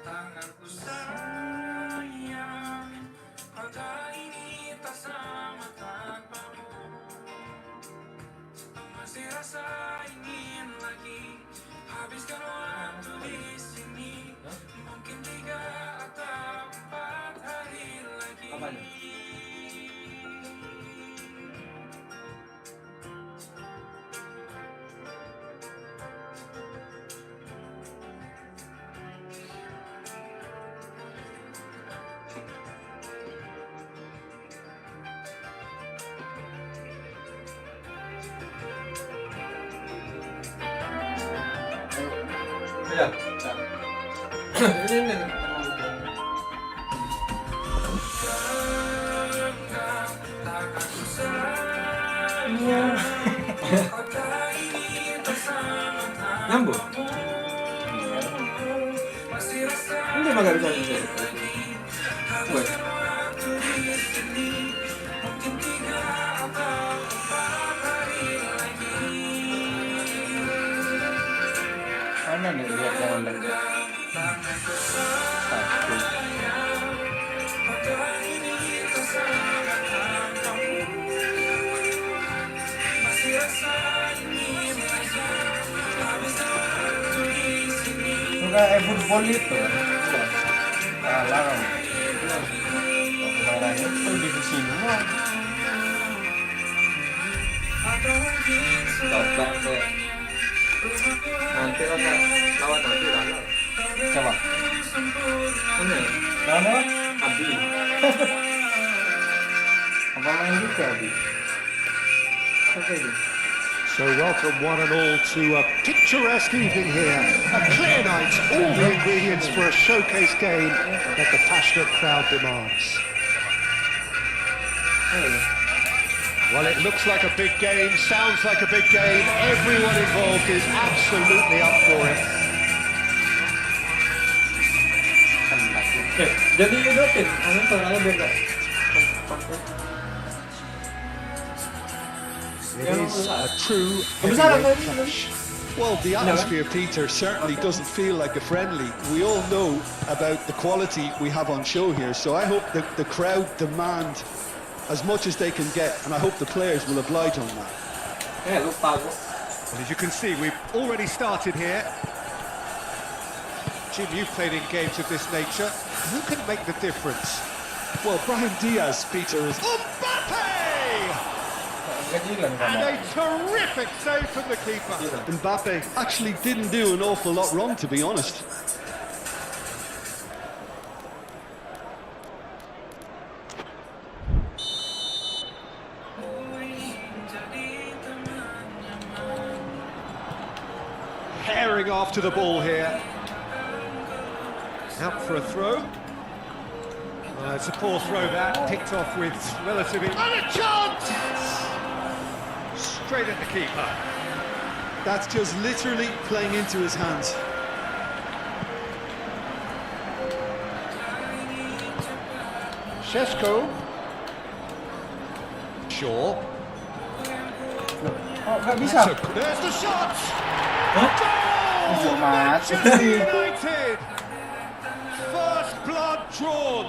Tanganku sayang, maka ini tak sama tanpamu. Masih rasa ingin lagi habiskan waktu di sini. Mungkin 3 atau 4 hari lagi. Ya. Ini. Nyambung. Ini emang gak bisa gitu. Buat. Mana nih lihat yang lagi? Enggak football itu. Larang. Larangnya itu divisi 2. Coba deh. Nanti lawan nanti lawan. Siapa? Mana? Lawan apa? Abi. Apa main juga Abi? Oke deh. So welcome one and all to a picturesque evening here. A clear night, all the ingredients for a showcase game that the passionate crowd demands. Well, it looks like a big game, sounds like a big game. Everyone involved is absolutely up for it. Jadi hidupin, angin soalnya beda. It is a true heavyweight clash. Well, the atmosphere, Peter, certainly doesn't feel like a friendly. We all know about the quality we have on show here, so I hope that the crowd demand as much as they can get, and I hope the players will oblige on that. Well, as you can see, we've already started here. Jim, you've played in games of this nature. Who can make the difference? Well, Brahim Diaz, Peter, is... Mbappe! And a terrific save from the keeper. Mbappe actually didn't do an awful lot wrong, to be honest. Herring after the ball here. Out for a throw. It's a poor throw that, picked off with relatively... And a chance! Straight at the keeper. That's just literally playing into his hands. Šeško. Shaw. Oh, nggak bisa. There's the shot! Goal! Manchester United! First blood drawn.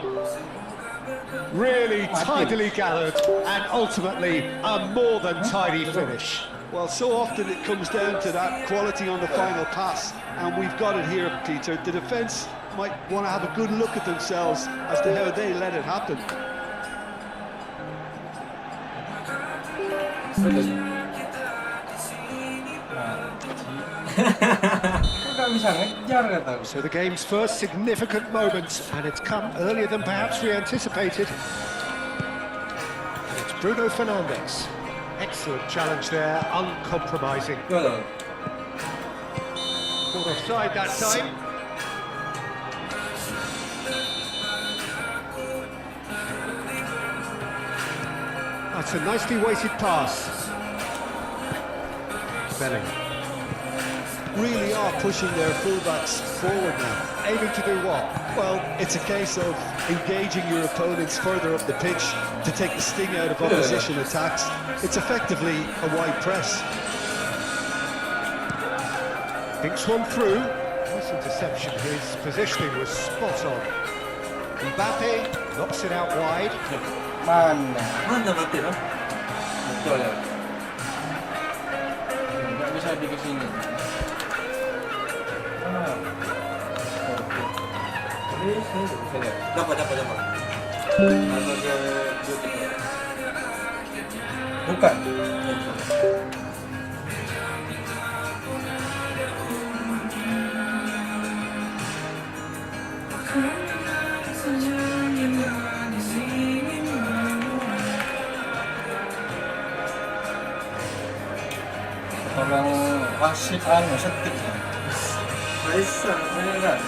Really tidily gathered and ultimately a more than tidy finish. Well, so often it comes down to that quality on the final pass, and we've got it here, Peter. The defence might want to have a good look at themselves as to how they let it happen. So the game's first significant moment, and it's come earlier than perhaps we anticipated. And it's Bruno Fernandes. Excellent challenge there, uncompromising. Caught offside that time. That's a nicely weighted pass. Bellingham. really are pushing their fullbacks forward now. Aiming to do what? Well, it's a case of engaging your opponents further up the pitch to take the sting out of opposition attacks. It's effectively a wide press. Thinks one through. Nice interception. His positioning was spot on. Mbappe knocks it out wide. Mana mati no? Betul ya. Nggak bisa di sini. Ini bisa lihat. Dapat. Bukan. Tolong wasit setik ya. Bisa, beneran.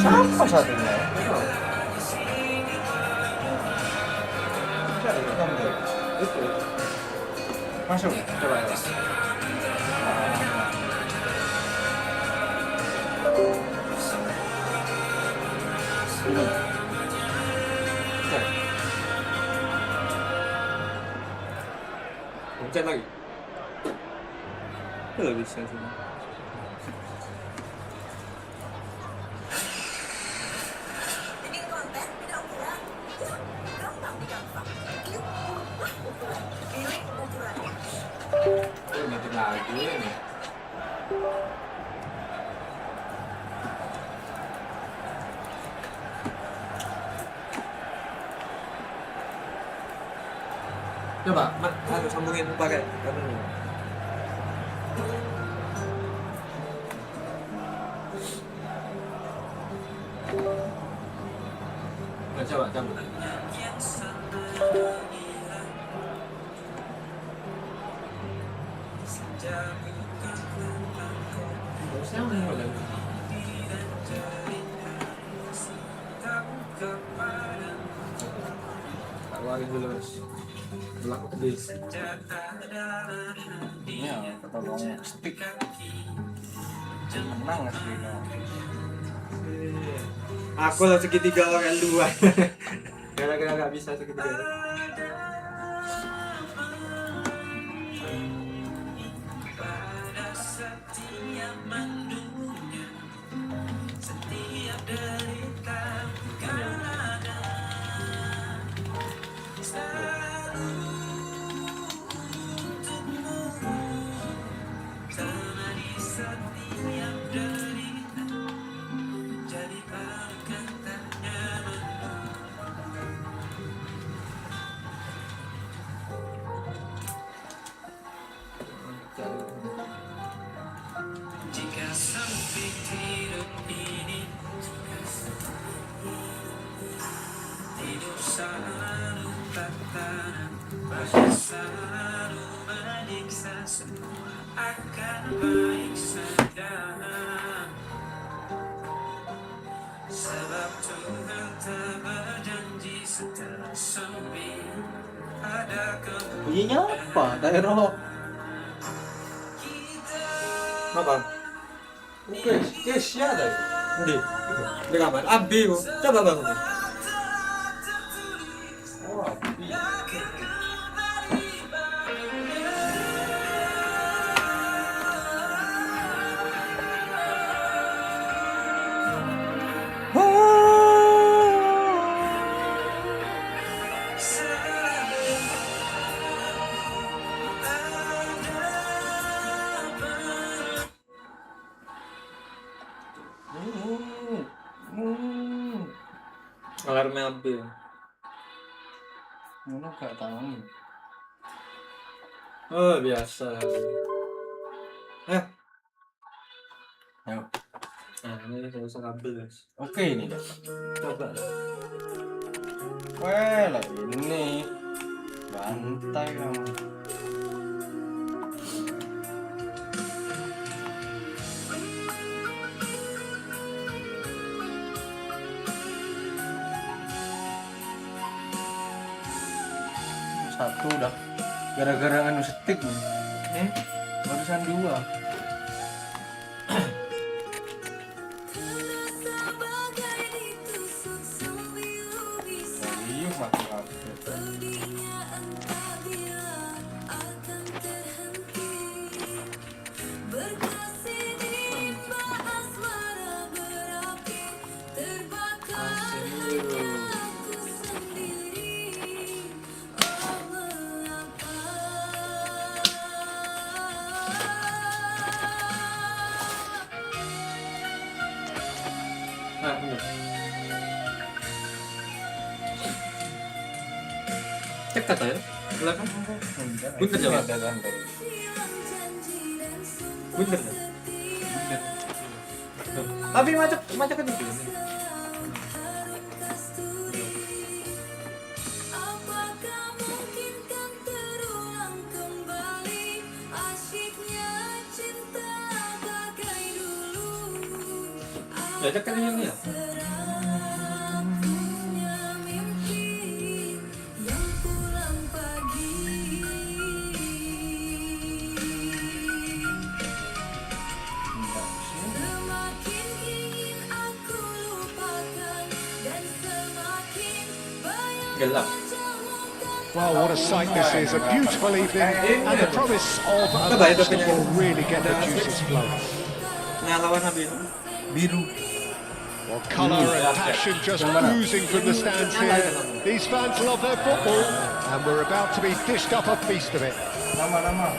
Siapa satunya? Itu. Masuk, coba ya. Hujan lagi. Itu bisa sih. Nanti lagi ini. Coba, harus sambungin pakai kameranya. Nah, coba cabut. Lagi dulu mas. Belakang pedis. Ya, tolong stick. Menang asli. Aku lah segitiga orang dua. Gara-gara nggak bisa segitiga. Bunyinya apa? Daerah apa? Guys, ya ada. Di kamar. Abi, coba bangun. Oh, Abi. Alarmnya Abi. Mana gak tahu. Oh, biasa. Ayo. Nah, ini saya usah kabel, guys. Oke, ini dapat. Coba. Wah, lah ini. Bantai kamu. Satu udah gara-gara anu stick nih. Barusan 2. Iya, mantap. Nah, ini. Cek kata ya. Silakan. Bunter coba. Bunter. Tapi macet kan itu. Ya cek kan yang ya. Gelap. Well, what a sight this is. A beautiful evening and the promise of a match that will really get the juices flowing. Nah, lawan habis. Biru. Well, colour and passion just oozing from the stands here. These fans love their football and we're about to be dished up a feast of it. Nama-nama.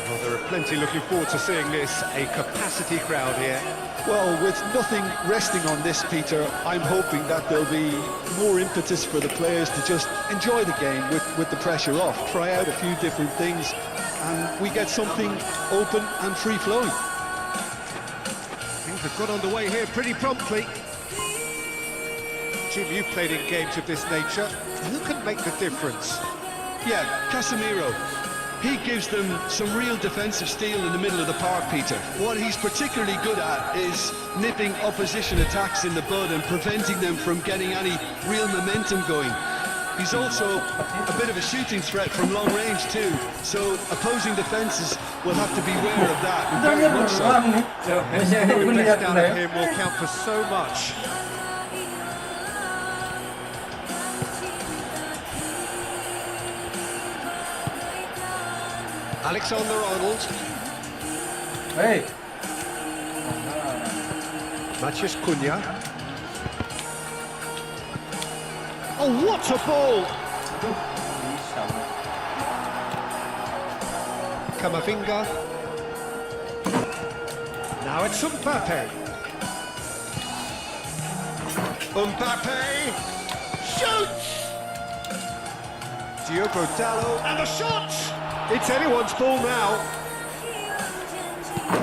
Well, there are plenty looking forward to seeing this. A capacity crowd here. Well, with nothing resting on this, Peter, I'm hoping that there'll be more impetus for the players to just enjoy the game with the pressure off, try out a few different things, and we get something open and free-flowing. Things have got underway here pretty promptly. Jim, you've played in games of this nature. Who can make the difference? Yeah, Casemiro. He gives them some real defensive steel in the middle of the park, Peter. What he's particularly good at is nipping opposition attacks in the bud and preventing them from getting any real momentum going. He's also a bit of a shooting threat from long range too, so opposing defences will have to beware of that, and very much so. Every left out of him will count for so much. Alexander-Arnold. Hey. Matheus Cunha. Oh, what a ball! Camavinga. Now it's Mbappe. Mbappe shoots! Diogo Dalot and a shot! It's anyone's ball now.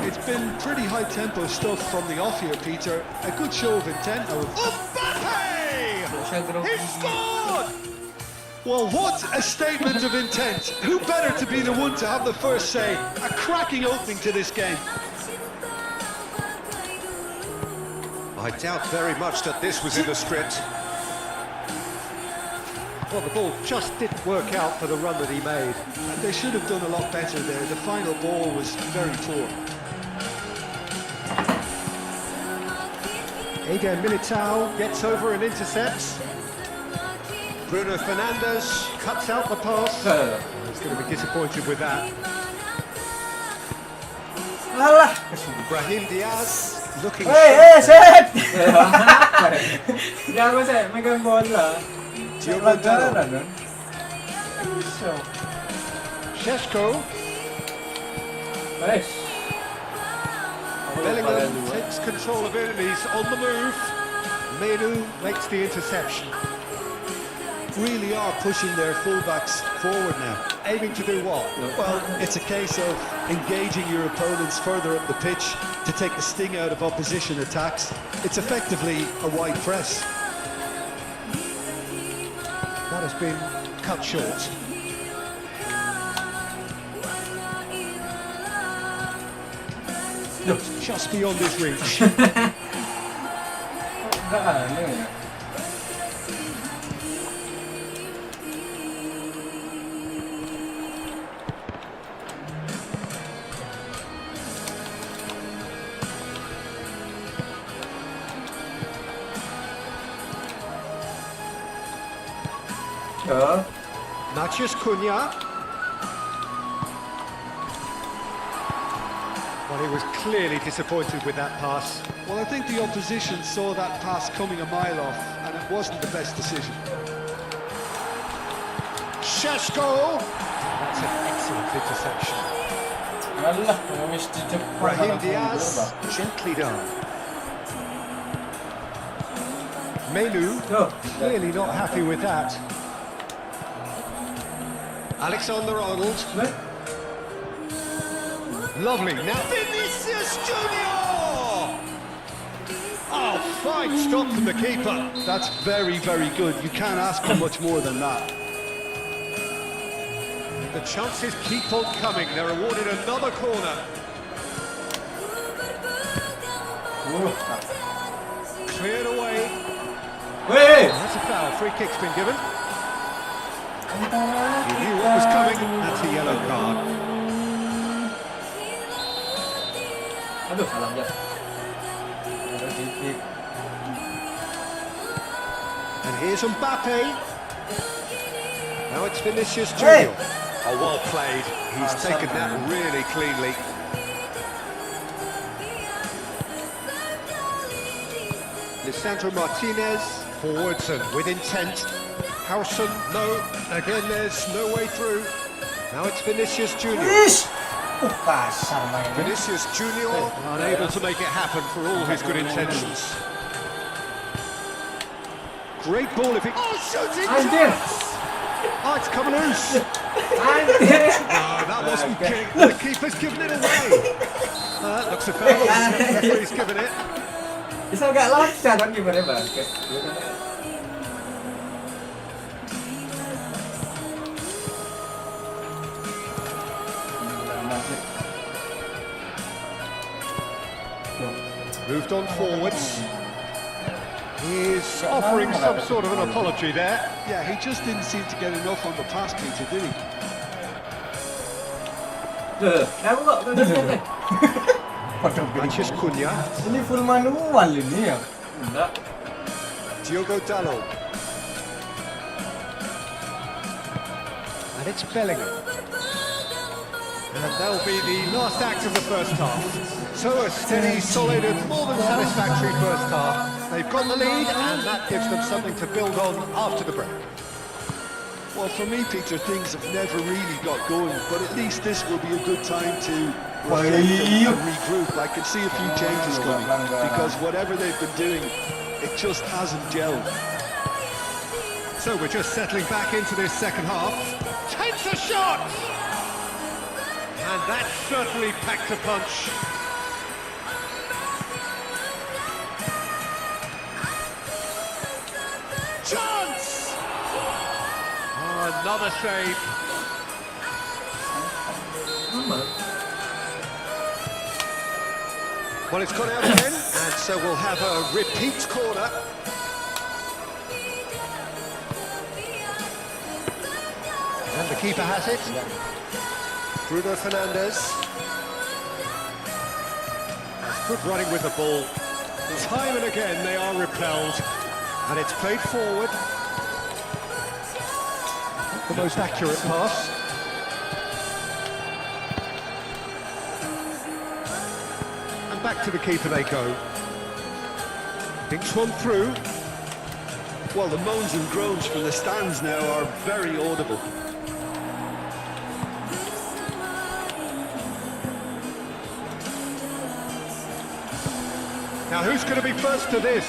It's been pretty high-tempo stuff from the off here, Peter. A good show of intent, though. Mbappe! He scored! Well, what a statement of intent. Who better to be the one to have the first say? A cracking opening to this game. I doubt very much that this was in the script. Well, the ball just didn't work out for the run that he made. And they should have done a lot better there. The final ball was very poor. Eder Militao gets over and intercepts. Bruno Fernandes cuts out the pass. He's going to be disappointed with that. Alah. Brahim Diaz looking Set! Gago saya, megang bola. Diogo Dalot. kan? Šeško. Nice. Bellingham takes control of it and he's on the move. Menu makes the interception. Really are pushing their fullbacks forward now. Aiming to do what? Well, it's a case of engaging your opponents further up the pitch to take the sting out of opposition attacks. It's effectively a wide press. That has been cut short. Looks just beyond his reach. Matheus Cunha. Well, he was clearly disappointed with that pass. Well, I think the opposition saw that pass coming a mile off, and it wasn't the best decision. Šeško! That's an excellent interception. Alah, mesti cepat. Brahim Diaz, gently done. Menu, clearly not happy with that. Alexander-Arnold. Lovely. Now Vinicius Junior! Oh, fine stop from the keeper. That's very, very good. You can't ask for much more than that. The chances keep on coming. They're awarded another corner. Cleared away. Weh! That's a foul. Free kick's been given. He knew what was coming. That's a yellow card. Aduh, salah jat. And here's Mbappe. Now it's Vinicius Junior. Oh, well played. He's taken that really cleanly. Lisandro Martinez. Forwards and with intent. Howson, no. Again, there's no way through. Now it's Vinicius Junior. Kasar mainnya. Vinicius Junior unable to make it happen for all his good intentions. Great ball if it... Oh, shooting Anjir! chance! Oh, it's coming loose. Anjir! No, that wasn't kick. The keeper's given it away. That looks a foul. The referee's given it. Bisa agak lancar kan gimana basket? Moved on forwards. He's offering some sort of an apology there. Yeah, he just didn't seem to get enough on the pass, Peter, did he? Aku kok basket. Matheus Cunha. Ini full manual ini ya. Enggak. Diogo Dalot. And it's Bellingham. And that'll be the last act of the first half. So a steady, solid and more than satisfactory first half. They've got the lead and that gives them something to build on after the break. Well, for me, Peter, things have never really got going, but at least this will be a good time to reflect and regroup. I can see a few changes coming, because whatever they've been doing, it just hasn't gelled. So we're just settling back into this second half. Takes a shot! And that certainly packed a punch. Chance! Oh, another save. Well, it's gone out again, and so we'll have a repeat corner. And the keeper has it. Bruno Fernandes. Good running with the ball. Time and again they are repelled. And it's played forward. Not the most accurate pass. And back to the keeper they go. Dinks one through. Well, the moans and groans from the stands now are very audible. Now who's going to be first to this?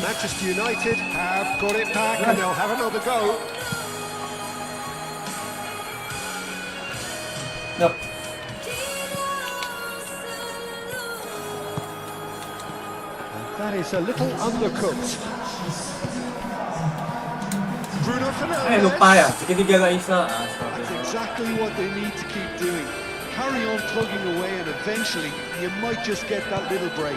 Manchester United have got it back and they'll have another go. No. That is a little undercooked. Bruno Fernandes. Lupa ya, segitiga gak bisa. That's exactly what they need to keep doing. Carry on plugging away and eventually you might just get that little break.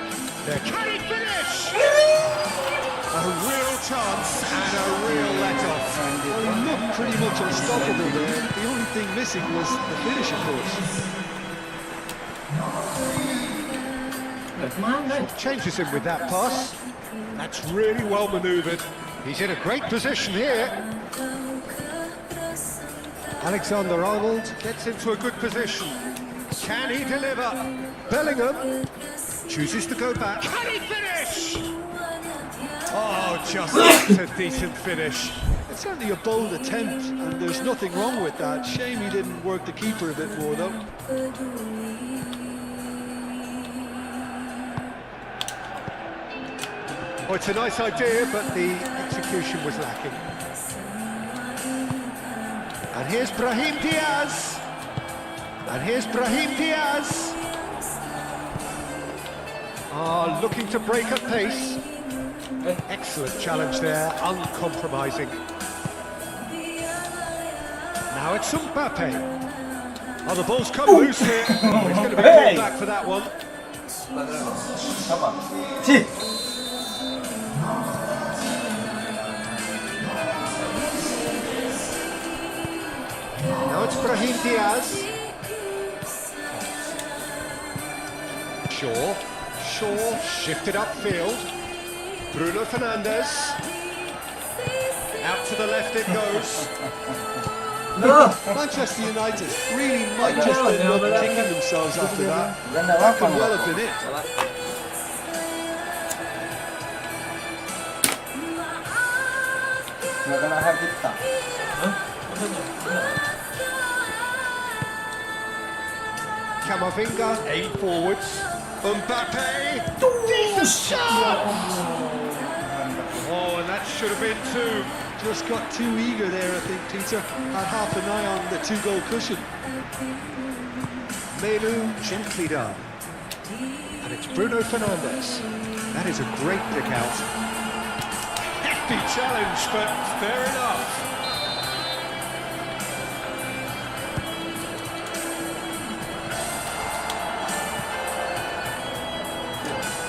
Can he finish? A real chance and a real let-off. Well, he looked pretty much unstoppable there. The only thing missing was the finish, of course. Changes him with that pass. That's really well manoeuvred. He's in a great position here. Alexander-Arnold gets into a good position. Can he deliver? Bellingham chooses to go back. Can he finish? Oh, just a decent finish. It's certainly a bold attempt, and there's nothing wrong with that. Shame he didn't work the keeper a bit more, though. Well, it's a nice idea, but the execution was lacking. And here's Brahim Diaz. And here's Brahim Diaz. Looking to break at pace. Excellent challenge there, uncompromising. Now it's Mbappe. Oh, the ball's come loose here. He's going to be called back for that one. Apa? Si. Now it's Brahim Diaz. Shaw shifted upfield. Bruno Fernandes. Out to the left it goes. No! Manchester United really might just end up kicking themselves after that. That could well have been it. Nggak kena hak kita. Camavinga, 8 forwards. Mbappe. Decent shot! Oh, and that should have been 2. Just got too eager there, I think, Peter. Had half an eye on the 2-goal cushion. Menu gently done. And it's Bruno Fernandes. That is a great pick out. Hefty challenge, but fair enough.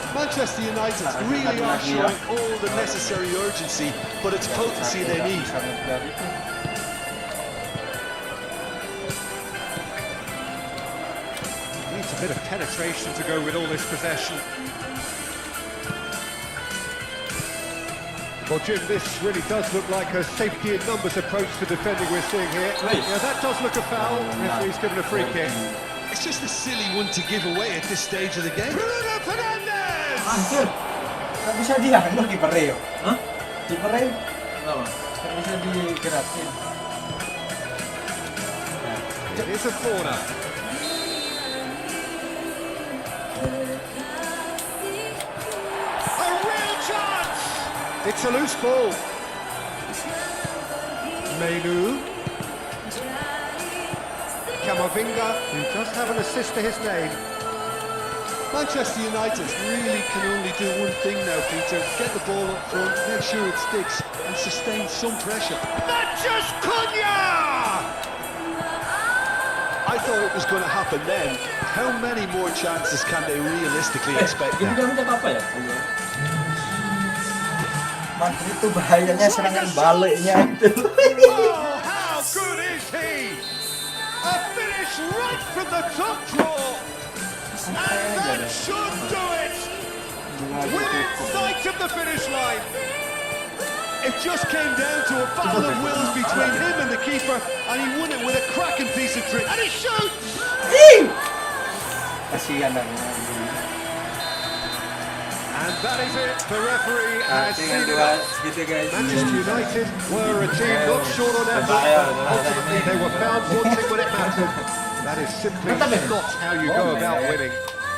Manchester United really are showing all the necessary urgency, but it's potency they need. Needs a bit of penetration to go with all this possession. Well, Jim, this really does look like a safety in numbers approach to defending we're seeing here. Yeah, that does look a foul. Referee's given a free kick. It's just a silly one to give away at this stage of the game. Bruno Fernandes! Anjir. Nggak bisa diambil kiper Rio. Hah? Kiper Rio? Kenapa? Nggak bisa digerakin. It is a corner. A real chance! It's a loose ball. Menu. Camavinga, who does have an assist to his name. Manchester United really can only do one thing now, Peter. Get the ball up front, make sure it sticks, and sustain some pressure. Manchester Cunha! I thought it was going to happen then. How many more chances can they realistically expect Jadi now? kamu minta apa ya? Madrid itu bahayanya serangan baliknya itu. Oh, how good is he? A finish right from the top draw. And that should do it! Within sight of the finish line! It just came down to a battle of wills between him and the keeper, and he won it with a cracking piece of trick. And he shoots! Kasihan dan And that is it. The referee has seen it up. Gitu guys. Manchester United were a team not short on effort, but ultimately they were found wanting when it mattered. That is simply not how you go about winning.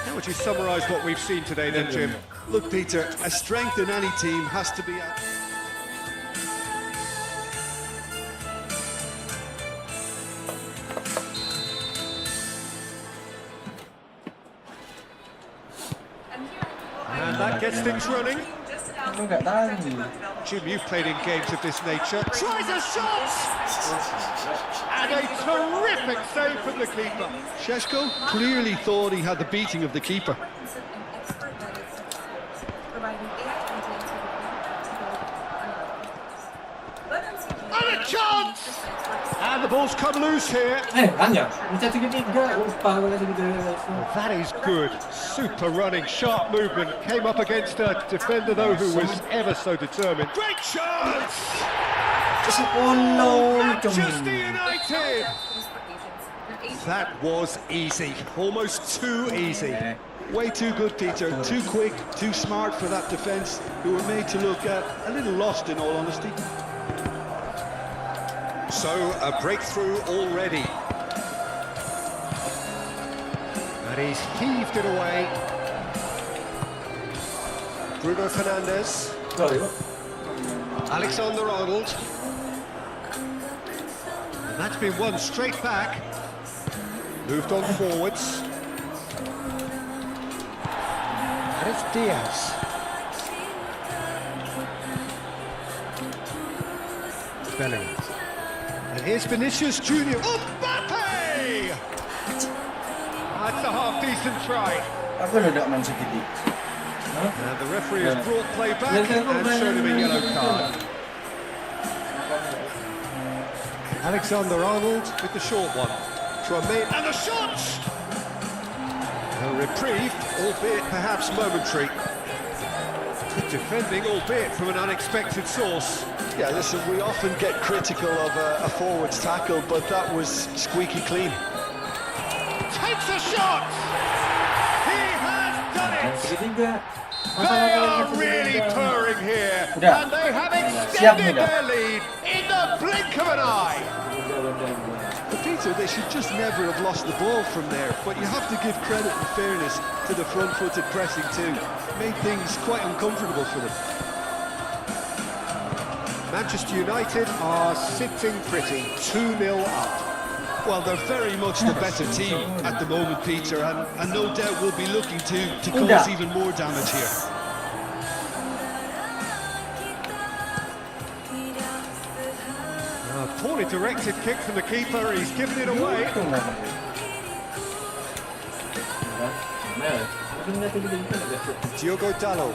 How would you summarise what we've seen today then, Jim? Look, Peter, a strength in any team has to be... And that gets things running. aku nggak tahu. Jim, you've played in games of this nature. Tries a shot! And a terrific save from the keeper. Šeško clearly thought he had the beating of the keeper. And a chance! And the ball's come loose here. Anja, mencet segitiga, lupa bola segitiga. That is good. Super running, sharp movement. Came up against a defender, though, who was ever so determined. Great chance! Manchester United! That was easy, almost too easy. Way too good, Peter. Too quick, too smart for that defence, who were made to look a little lost, in all honesty. So, a breakthrough already. And he's heaved it away. Bruno Fernandes. Alexander-Arnold. And that's been won straight back. Moved on forwards. And it's Diaz. Bellingham. And here's Vinicius Junior. Mbappe! That's a half-decent try. Aku udah tak main sedikit. And the referee has brought play back and shown him a yellow card. Alexander-Arnold with the short one. And the shot! A reprieve, albeit perhaps momentary. Good defending, albeit from an unexpected source. Yeah, listen, we often get critical of a forward's tackle, but that was squeaky clean. Takes a shot! He has done it! Segitiga. They are really purring here, Udah. and they have Siap extended nih, their lead in the blink of an eye. But Peter, they should just never have lost the ball from there, but you have to give credit and fairness to the front-footed pressing too. Made things quite uncomfortable for them. Manchester United are sitting pretty, 2-0 up. Well, they're very much the better team at the moment, Peter, and no doubt will be looking to cause even more damage here. A poorly directed kick from the keeper, he's given it away. Diogo Dalot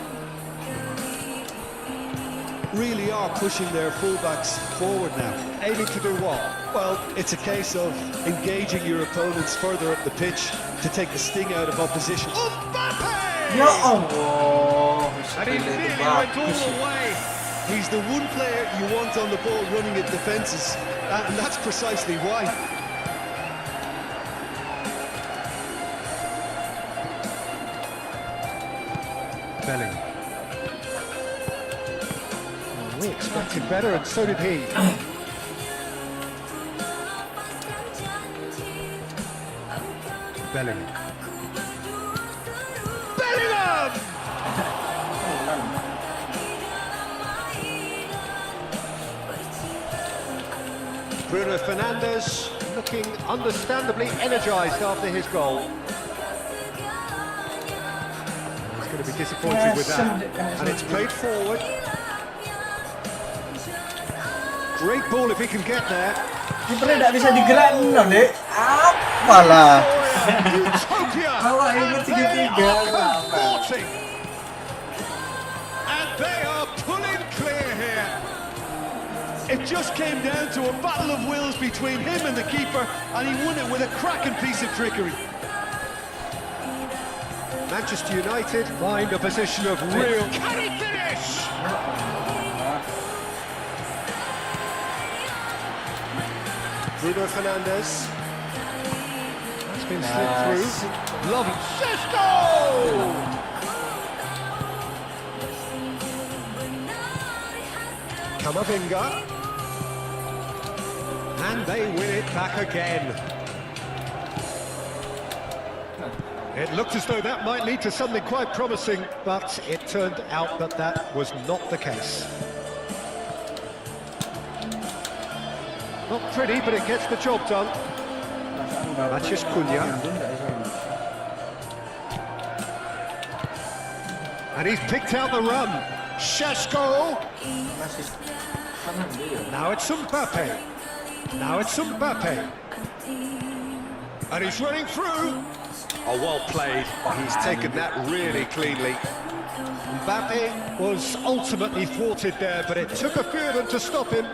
really are pushing their fullbacks forward now. Aiming to do what? Well, it's a case of engaging your opponents further up the pitch to take the sting out of opposition. Mbappe! Ya Allah. And he nearly went all the way. He's the one player you want on the ball running at defences, and that's precisely why. Bellingham. We expected better, and so did he. Bellingham. Bellingham! Bruno Fernandes looking understandably energised after his goal. He's going to be disappointed with that. And it's played forward. Great ball if he can get there. Kipernya tak bisa digerakin loh, Dek. Apalah. Utopia! Awak And ingat they tiga-tiga, are apa-apa. convorting. And they are pulling clear here. It just came down to a battle of wills between him and the keeper, and he won it with a cracking piece of trickery. Manchester United find a position of real... Can he finish? Bruno Fernandes. That's been slipped through. Lovely. Sesko! Camavinga. And they win it back again. It looked as though that might lead to something quite promising, but it turned out that that was not the case. Not pretty, but it gets the job done. Matheus Cunha. And he's picked out the run. Sesko. Now it's Mbappe. Now it's Mbappe. And he's running through. Oh, well played. He's taken that really cleanly. Mbappe was ultimately thwarted there, but it took a few of them to stop him.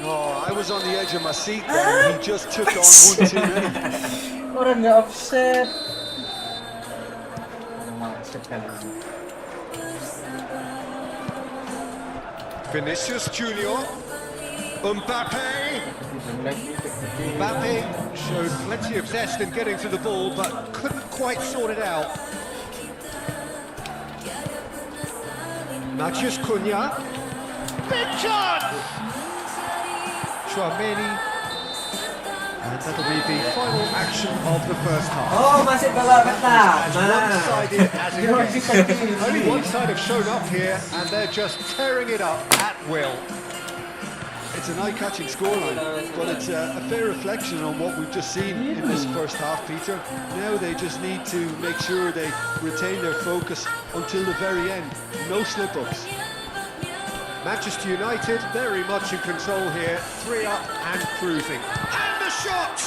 Oh, I was on the edge of my seat there. He just took on one too many. Orang nggak offset. Vinicius Junior. Mbappe. Mbappe showed plenty of zest in getting to the ball, but couldn't quite sort it out. Matheus Cunha. Big chance! Chouameni. And that'll be the final action of the first half. Oh, masih babak pertama. As one-sided as it gets. Only one side have shown up here, and they're just tearing it up at will. It's an eye-catching scoreline, but it's a fair reflection on what we've just seen in this first half, Peter. Now they just need to make sure they retain their focus until the very end. No slip-ups. Manchester United very much in control here, 3 up and cruising. And the shot!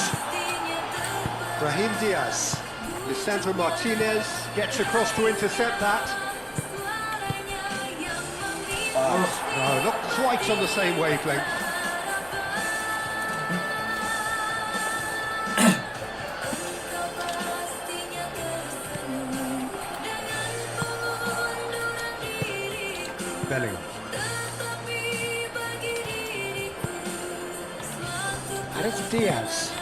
Brahim Diaz. Lisandro Martinez gets across to intercept that. No, not quite on the same wavelength. Bellingham. And it's Diaz.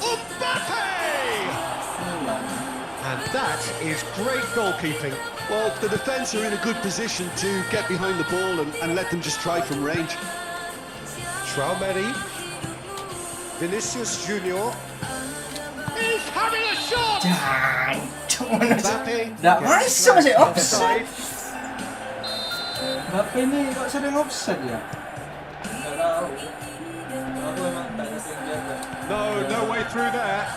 Mbappe! And that is great goalkeeping. Well, the defence are in a good position to get behind the ball and let them just try from range. Chouameni. Vinicius Junior. He's having a shot! Mbappe. Nggak masuk masih offside. offside. Mbappe ini kok sering offside ya? Nggak tahu. Aku memang tak yakin jaga. No way through there.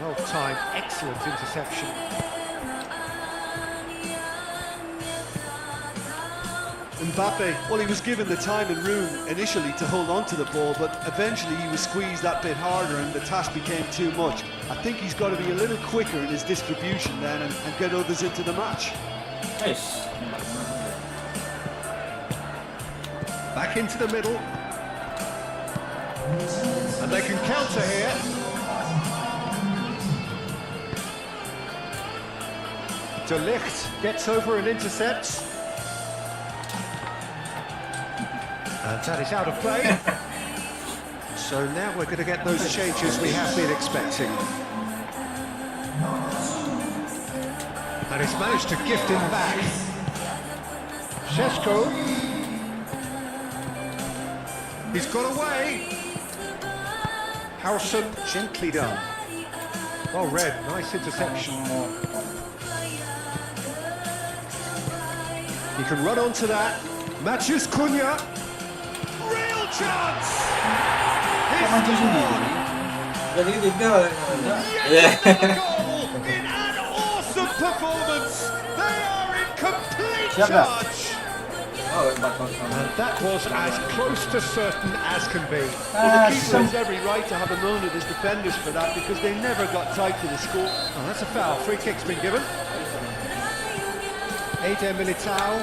Well timed, excellent interception. Mbappe, well, he was given the time and room initially to hold on to the ball, but eventually he was squeezed that bit harder and the task became too much. I think he's got to be a little quicker in his distribution then and get others into the match. Eish. Back into the middle. And they can counter here. De Ligt gets over and intercepts. And that is out of play. So now we're going to get those changes we have been expecting. And he's managed to gift it back. Šeško. He's got away. Harrison, gently done. Well read, nice interception. He can run onto that. Matheus Cunha. Real chance! He's scored! Jadi tiga. Yet another goal in an awesome performance. They are in complete charge. Oh, 4-0. And that was as close to certain as can be. Well, the keeper has every right to have a moan at his defenders for that because they never got tight to the score. Oh, that's a foul. Free kick's been given. Eder Militao.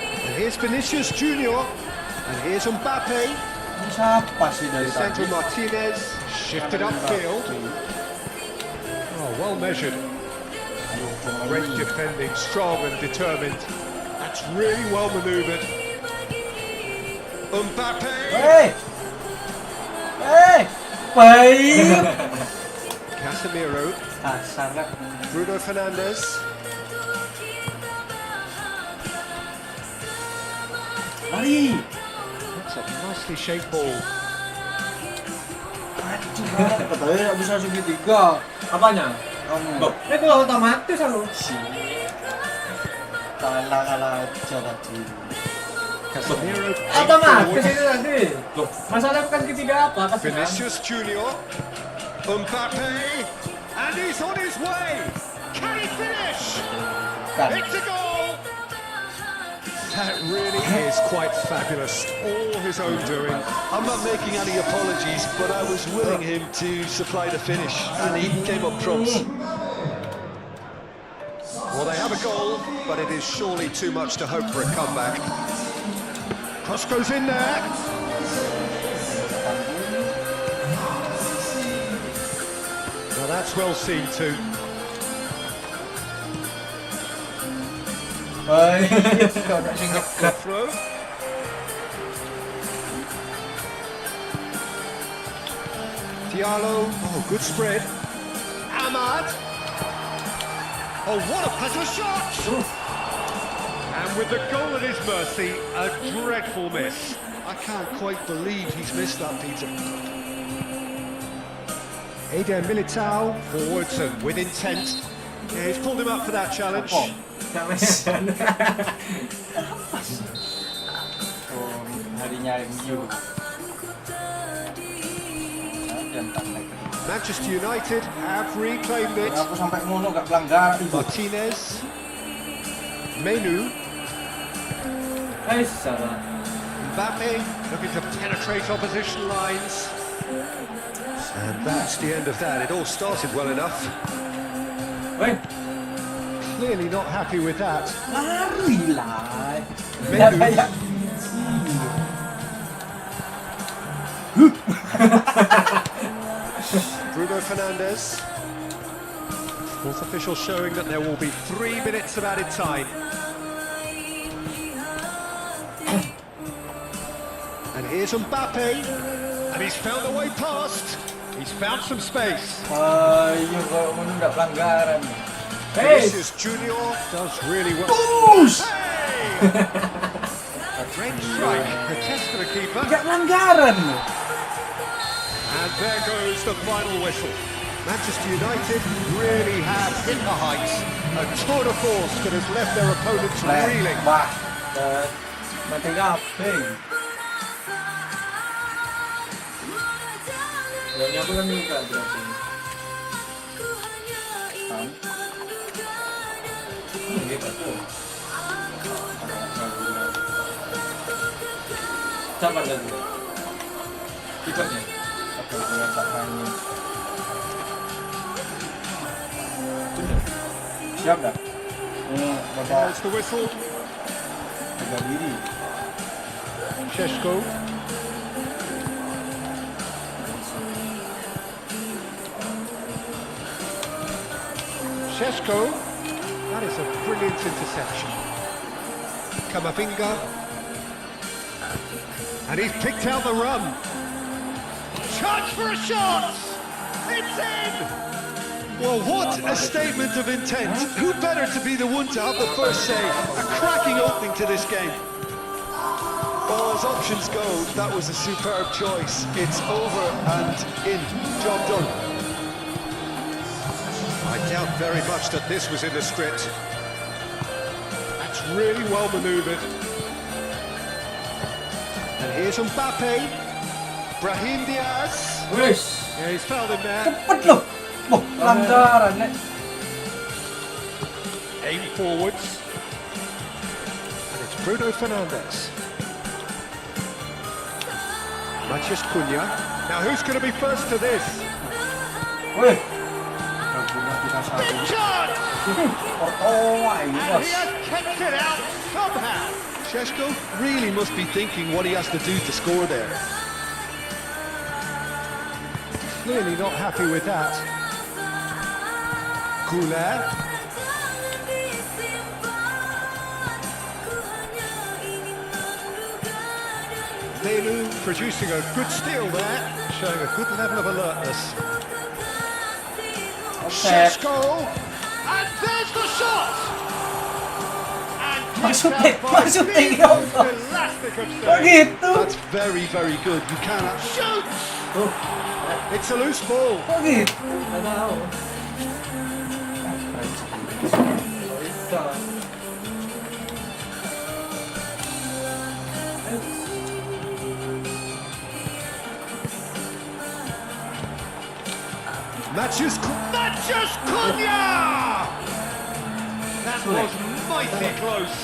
And here's Vinicius Junior. And here's Mbappe. Ini siapa sih dari tadi? Lisandro Martinez. Shifted upfield. Oh, well measured. Great defending, strong and determined. That's really well manoeuvred. Mbappe. Hey! Baik! Casemiro. Sangat. Bruno Fernandes. Lari! That's a nicely shaped ball. Aduh, katanya nggak bisa segitiga. Apanya? Kamu. Itu otomatis aku. Kalah aja tadi. Casemiro. Otomatis itu tadi. Loh, masalah bukan ketiga apa? Vinicius Junior. Mbappe. And he's on his way. Can he finish? It's a goal. That really is quite fabulous. All his own doing. I'm not making any apologies, but I was willing him to supply the finish, and he came up trumps. Well, they have a goal, but it is surely too much to hope for a comeback. Cross goes in there. Now that's well seen too. Kau nak singgah Good throw. Diallo, oh, good spread. Ahmad. Oh, what a puzzle shot! And with the goal at his mercy, a dreadful miss. I can't quite believe he's missed that, Peter. Eder Militao, forwards and with intent. Yeah, he's pulled him up for that challenge. Harinya MU. Manchester United have reclaimed it. Aku sampai ngono gak pelanggar itu. Martinez. Menu. Salah. Mbappe looking to penetrate opposition lines. And that's the end of that. It all started well enough. Weh, Clearly not happy with that. lari lah. Menu. Kayak Bruno Fernandes. Fourth official showing that there will be 3 minutes of added time. And here's Mbappe. And he's found a way past. He's found some space. Ayo kau ngono gak pelanggaran. Hey, Vinicius Junior does really well. push. Hey! A great strike. A test for the keeper. Gak pelanggaran. And there goes the final whistle. Manchester United really have hit the heights. A tour de force that has left their opponents reeling. Wah, mati apa? Ini aku kan minta berarti. Gitu tuh. Siapa lagi? Kipernya. Aku punya tak main. Siap dah. Bapak There's the whistle. jaga diri. Šeško. Šeško. That is a brilliant interception. Kamavinga. And he's picked out the run. Charge for a shot! It's in! Well, what a statement of intent. Who better to be the one to have the first save? A cracking opening to this game. Well, as options go, that was a superb choice. It's over and in. Job done. I doubt very much that this was in the script. That's really well manoeuvred. And here's Mbappe. Brahim Diaz. Wes, Yeah, he's fouled him there. cepet loh. Wah, pelanggaran nih. Aim forwards. And it's Bruno Fernandes. Matheus Cunha. Now who's going to be first to this? Weh. Kita satu. Big chance! Ini And bos. he has kept it out somehow. Šeško really must be thinking what he has to do to score there. Clearly not happy with that. Goulet. Menu producing a good steal there, showing a good level of alertness. Offset. Šeško. And there's the shot! And Masuk kicked deh, out by masuk the deh, ya Allah. elastic of Kok save. gitu? That's very, very good. You cannot. Shoots! It's a loose ball. Kok gitu? Nggak tahu. Bisa. Matheus Cunha! That was mighty close.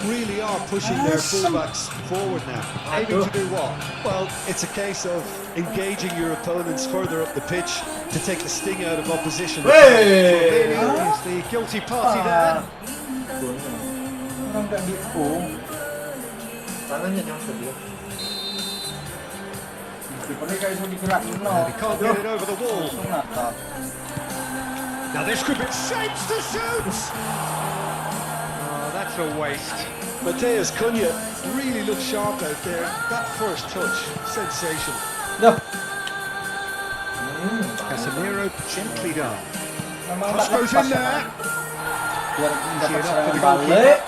Really are pushing their fullbacks forward now. Aiming to do what? Well, it's a case of engaging your opponents further up the pitch to take the sting out of opposition. Weh. Menu is the guilty party there. Orang gak dihukum. Tangannya nyangkut dia. Kipernya kayak mau digerakin no. And he can't get it over the wall. Langsung natap. Now this could be shapes to shoot! Oh, that's a waste. Mateus Cunha really looked sharp out there. That first touch, sensational. Dah. Casemiro gently down. Memang Cross tak goes lepas in ya, there. biar dapat Cleared up for serangan the balik. goalkeeper.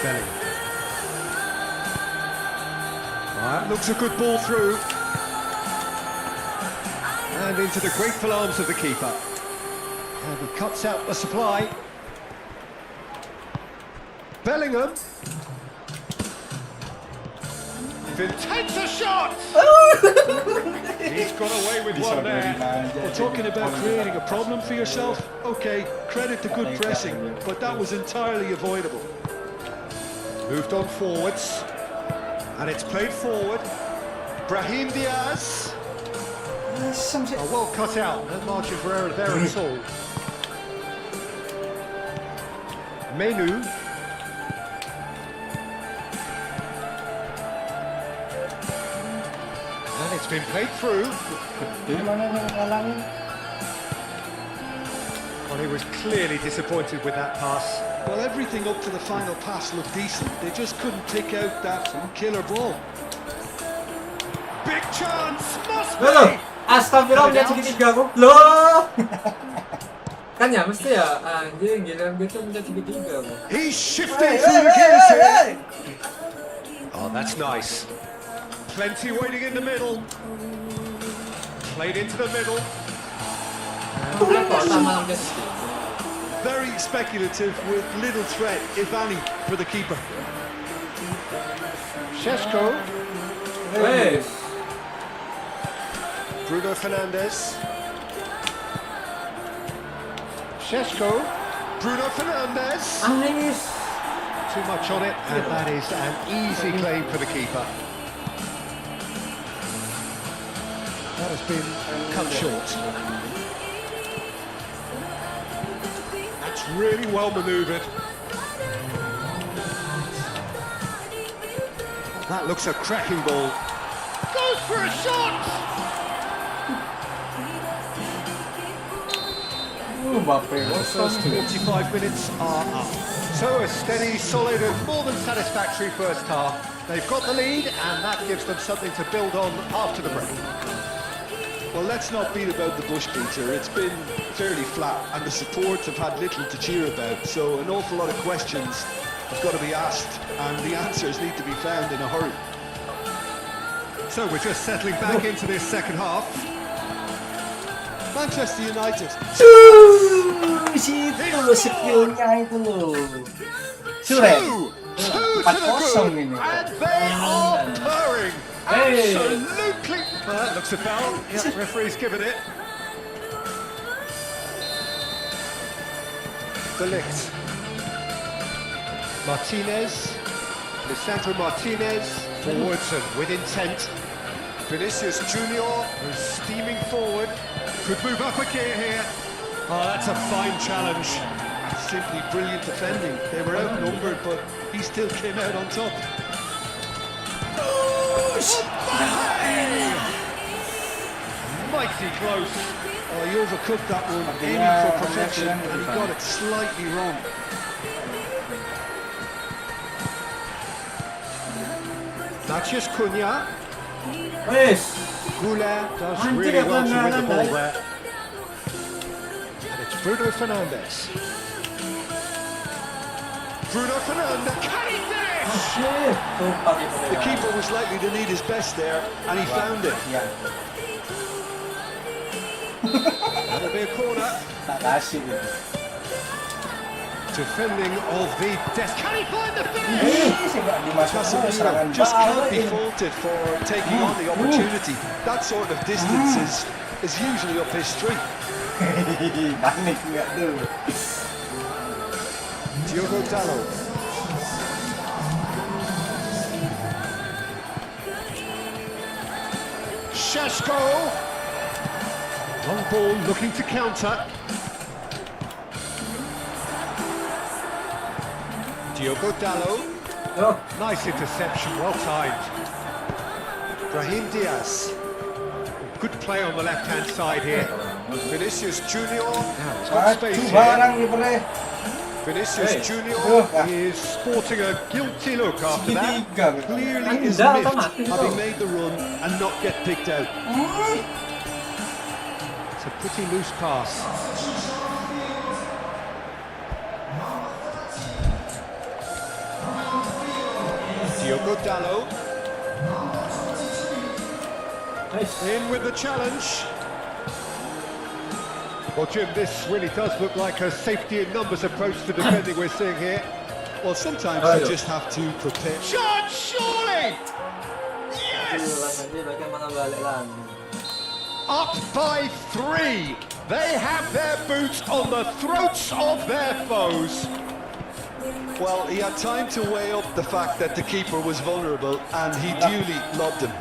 Bellingham. That looks a good ball through. And into the grateful arms of the keeper. And he cuts out the supply. Bellingham. Then takes a shot! He's got away with one there. Well, talking about creating a problem for yourself, okay, credit to good pressing, but that was entirely avoidable. Moved on forwards. And it's played forward. Brahim Diaz. Oh, well cut out. No margin for error there at all. Menu. And it's been played through. Di mana yang ngalangin? Well, he was clearly disappointed with that pass. Well, everything up to the final pass looked decent. They just couldn't pick out that killer ball. Big chance! Must Loh, be! astagfirullah menit segitiga aku. Loh. Kan ya mesti ya anjing giliran gitu menit segitiga aku. He's shifting through the gears here. Oh, that's nice. Plenty waiting in the middle. Played into the middle. Very speculative with little threat, if any, for the keeper. Šeško. Wes. Bruno Fernandes. Šeško. Bruno Fernandes. Anies. Too much on it, and that is an easy claim for the keeper. That has been cut short. That's really well manoeuvred. That looks a cracking ball. Goes for a shot! Mbappe. The first 45 minutes are up. So a steady, solid and more than satisfactory first half. They've got the lead and that gives them something to build on after the break. Well, let's not beat about the bush, Peter. It's been fairly flat, and the support have had little to cheer about. So an awful lot of questions have got to be asked, and the answers need to be found in a hurry. So we're just settling back into this second half. Manchester United. Situ skillnya itu loh. Suret. 2-2 to 4-0 the group, ini. and they are purring. Hey. Absolutely. Well, that looks a foul. Yeah, referee's given it. De Ligt. Martinez. Lisandro Martinez. Forwards and with intent. Vinicius Junior, who's steaming forward. Could move up a gear here. Oh, that's a fine challenge. Simply brilliant defending. They were outnumbered, but he still came out on top. Mighty close. Oh, he overcooked that one, aiming for perfection, and he got it slightly wrong. Matias Cunha. Wes. Goulart does Anjir, really well to apa win the ball nandai? there. And it's Bruno Fernandes. Bruno Fernandes. Can he finish? The keeper was likely to need his best there, and he found it. Ya, That'll be a corner. tak kasih itu. Defending of the death. Can he find the finish? Sih nggak dimasukin Casemiro serangan just can't be balik. faulted for taking on the opportunity. That sort of distance is usually up his street. Panik nggak tuh? Diogo Dalot. Šeško. Long ball looking to counter. Diogo Dalot. Oh. Nice interception, well timed. Brahim Diaz. Good play on the left-hand side here. Vinicius Junior. Now, it's got space Aduh, here. barang nih pre. Vinicius Hey. Junior. He is sporting a guilty look after that. Segitiga. Clearly is Anda miffed otomatis having tuh. made the run and not get picked out. It's a pretty loose pass. Diogo Dalot Nice. in with the challenge. Well, Jim, this really does look like a safety in numbers approach to defending we're seeing here. Well, sometimes Ayo. you just have to prepare. Shot, surely! Yes! Up by 3. They have their boots on the throats of their foes. Well, he had time to weigh up the fact that the keeper was vulnerable, and he duly lobbed him.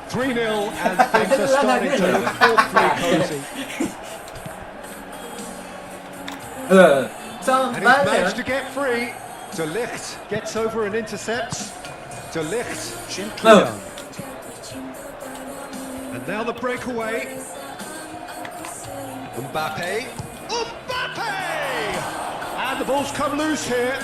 3-0 and things are starting to look awfully cosy. And he's managed to get free. De Ligt gets over and intercepts. De Ligt gently Oh. done. And now the breakaway. Mbappe. Mbappe! And the ball's come loose here.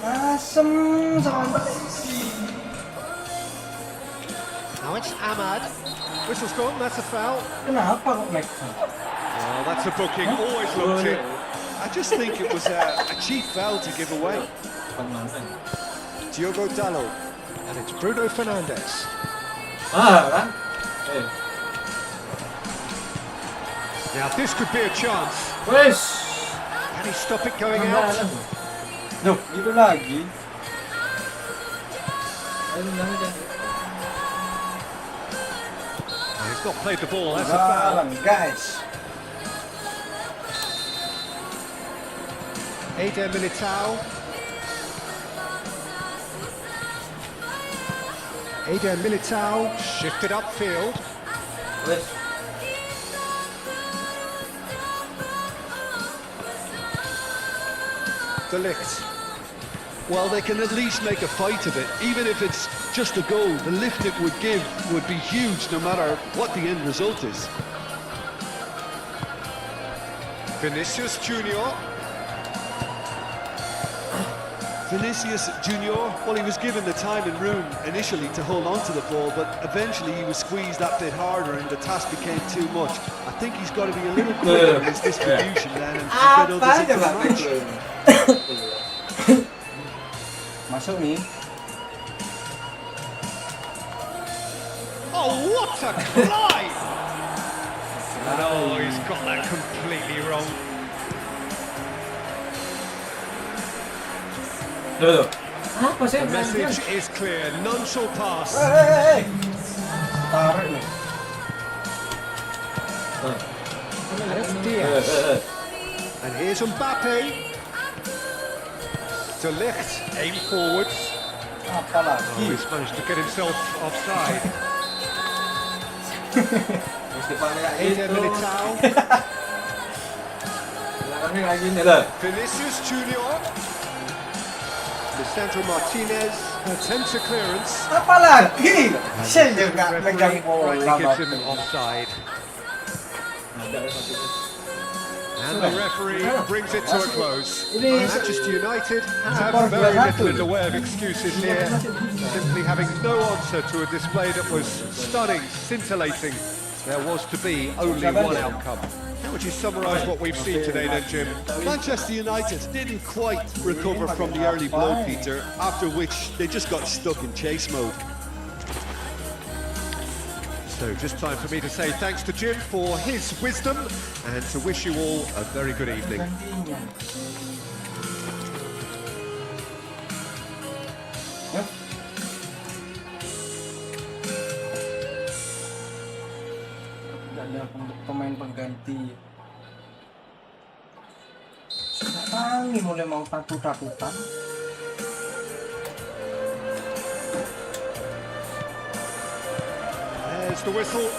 Asem sama. Now it's Ahmad. Whistle's gone, that's a foul. Kenapa kok make sense? Oh, that's a booking, always looked it. I just think it was a cheap foul to give away. Diogo Dalot. And it's Bruno Fernandes. Kan? Eh. Now this could be a chance. Wes. Can he stop it going out? Duh, gitu lagi. Oh, he's not played the ball, that's a foul. Barang, guys. Eder Militao. Eder Militao shifted upfield. Wes. De Ligt. Well, they can at least make a fight of it. Even if it's just a goal, the lift it would give would be huge no matter what the end result is. Vinicius Junior. Vinicius Junior, well, he was given the time and room initially to hold on to the ball, but eventually he was squeezed that bit harder and the task became too much. I think he's got to be a little quicker in his distribution then and get Apa others aja into the Pak match. itu? Masuk nih. Oh, what a climb! Oh, he's got that completely wrong. Tuh. Apa sih? The message is clear, none shall pass. Hei. Tarik nih. And it's Diaz. And here's Mbappe. De Ligt, aim forwards. Apa Oh, lagi? he's managed to get himself offside. Mesti pakai Eder itu. Militao. Belakangnya lagi nih lah. Vinicius Junior. Lisandro Martinez attempts a clearance. Apa lagi? Saya The juga referee megang bola. rightly gives him offside. And the referee brings it to a close. Manchester United have very little in the way of excuses here, simply having no answer to a display that was stunning, scintillating. There was to be only one outcome. How would you summarise what we've seen today then, Jim? Manchester United didn't quite recover from the early blow, Peter, after which they just got stuck in chase mode. So just time for me to say thanks to Jim for his wisdom and to wish you all a very good evening. Gantinya. Yuk. Ada pemain pengganti. Sudah tangi mulai mau takut-takutan. the whistle.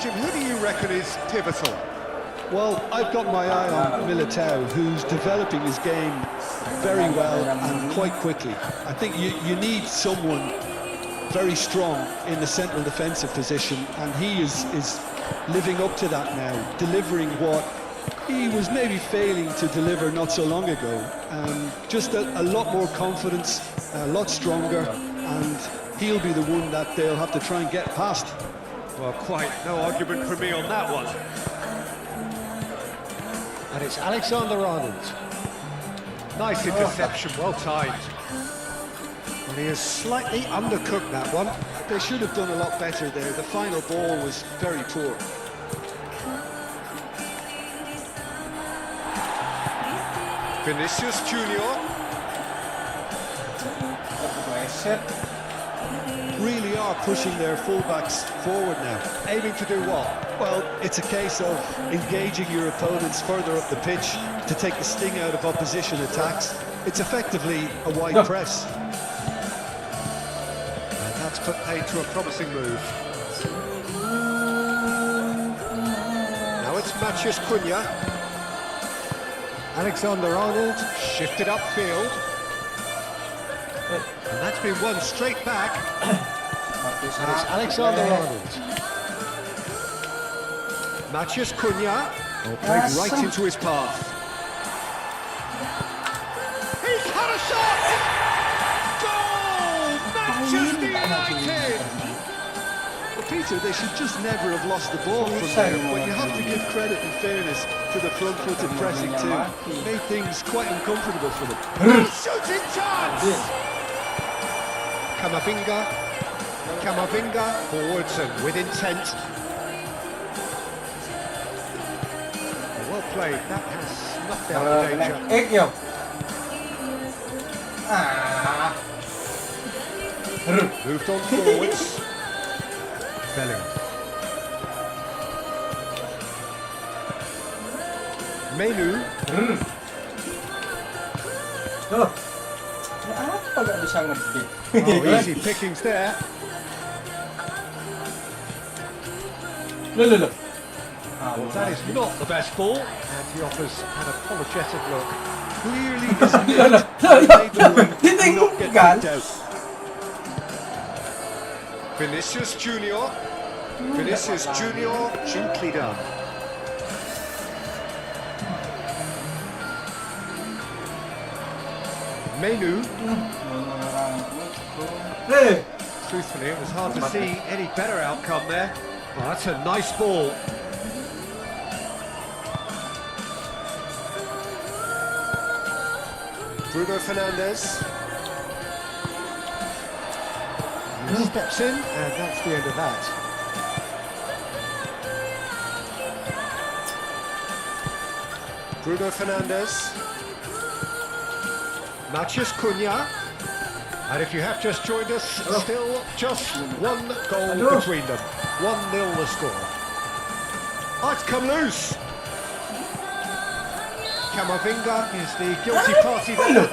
Jim, who do you reckon is pivotal? Well, I've got my eye on Militao, who's developing his game very well and quite quickly. I think you need someone very strong in the central defensive position, and he is living up to that now, delivering what he was maybe failing to deliver not so long ago. Just a lot more confidence, a lot stronger, and he'll be the one that they'll have to try and get past. Well, quite no argument from me on that one. And it's Alexander-Arnold. Nice interception, well timed. And he has slightly undercooked that one. They should have done a lot better there. The final ball was very poor. Vinicius Junior. Really are pushing their fullbacks forward now. Aiming to do what? Well, it's a case of engaging your opponents further up the pitch to take the sting out of opposition attacks. It's effectively a wide press. And that's put paid to a promising move. Now it's Matheus Cunha. Alexander-Arnold shifted upfield. And that's been won straight back. And it's Alexander-Arnold. Matheus Cunha. Played right into his path. He's had a shot! Goal! Manchester United! Well, Peter, they should just never have lost the ball from there, but you have to give credit and fairness to the front-footed pressing too. Made things quite uncomfortable for them. Shooting chance! Camavinga forwards and with intent. Well played, that has snuffed out the danger. Moved on forwards. Bellingham. Menu. Apa gak bisa ngetik? Oh, easy pickings there. Look. That is not the best ball. And he offers an apologetic look. Clearly isn't it. Made the run and not get kicked out. Vinicius Junior. Vinicius Junior, gently done. Menu. Truthfully, it was hard to see any better outcome there. Oh, that's a nice ball. Bruno Fernandes. He steps in, and that's the end of that. Bruno Fernandes. Matheus Cunha. And if you have just joined us, still just one goal between them. 1-0 the score. Oh, it's come loose. Camavinga is the guilty party there.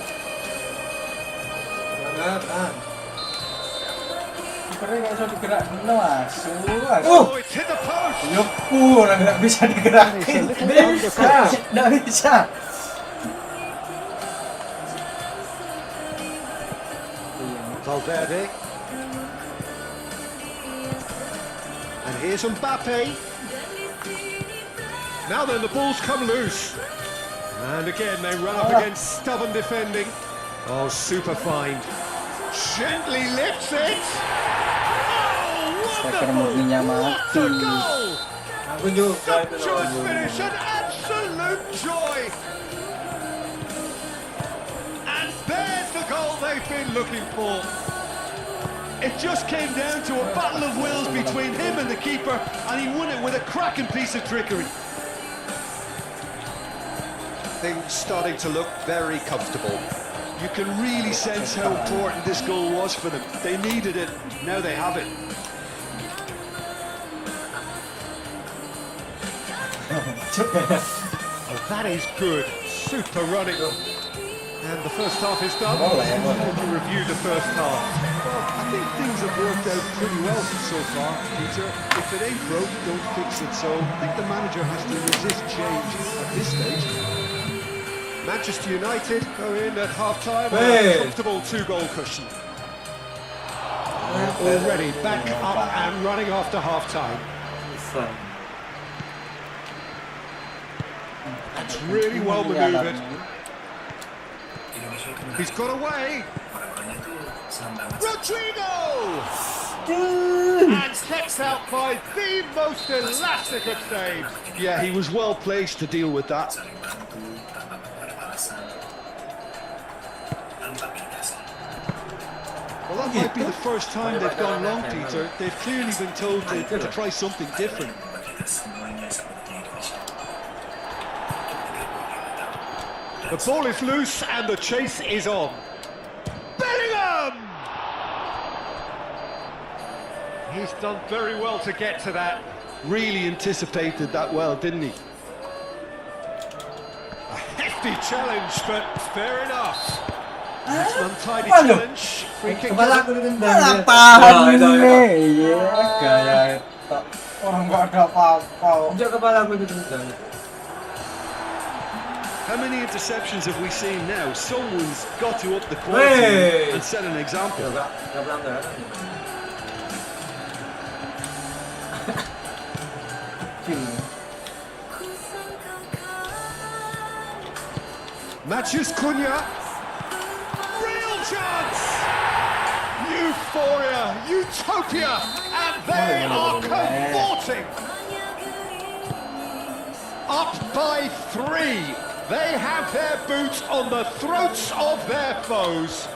Oh, it's hit the post. Nggak bisa digerakin. Nggak bisa. Valverde. And here's Mbappe. Now then, the ball's come loose. And again, they run up against stubborn defending. Oh, super find. Gently lifts it. Oh, wonderful! What a goal! Sumptuous finish, an absolute joy. And there's the goal they've been looking for. It just came down to a battle of wills between him and the keeper, and he won it with a cracking piece of trickery. Things starting to look very comfortable. You can really sense how important this goal was for them. They needed it, now they have it. Oh, that is good. Super running. And the first half is done. Boleh ya, boleh. How would you review the first half? Well, I think things have worked out pretty well so far, Peter. If it ain't broke, don't fix it. So I think the manager has to resist change at this stage. Manchester United go in at half-time with Hey. a comfortable 2-goal cushion. Already back up and running after half-time. Bisa. That's really well manoeuvred. He's got away. Rodrigo! And steps out by the most elastic of saves. Yeah, he was well placed to deal with that. Well, that might be the first time they've gone long, Peter. They've clearly been told to try something different. The ball is loose and the chase is on. Bellingham! He's done very well to get to that. Really anticipated that well, didn't he? A hefty challenge, but fair enough. That's an untidy Waduh. challenge. Free kick. Kepala aku ditendang. Apaan Itu. nih? Ya, gaya itu. Orang nggak ada apa-apa. Unjuk kepala aku ditendang. How many interceptions have we seen now? Someone's got to up the Hey! quality and set an example. Enggak pelanggaran. Matches Cunha. Real chance! Euphoria, utopia, and they are cavorting. Up by 3. They have their boots on the throats of their foes.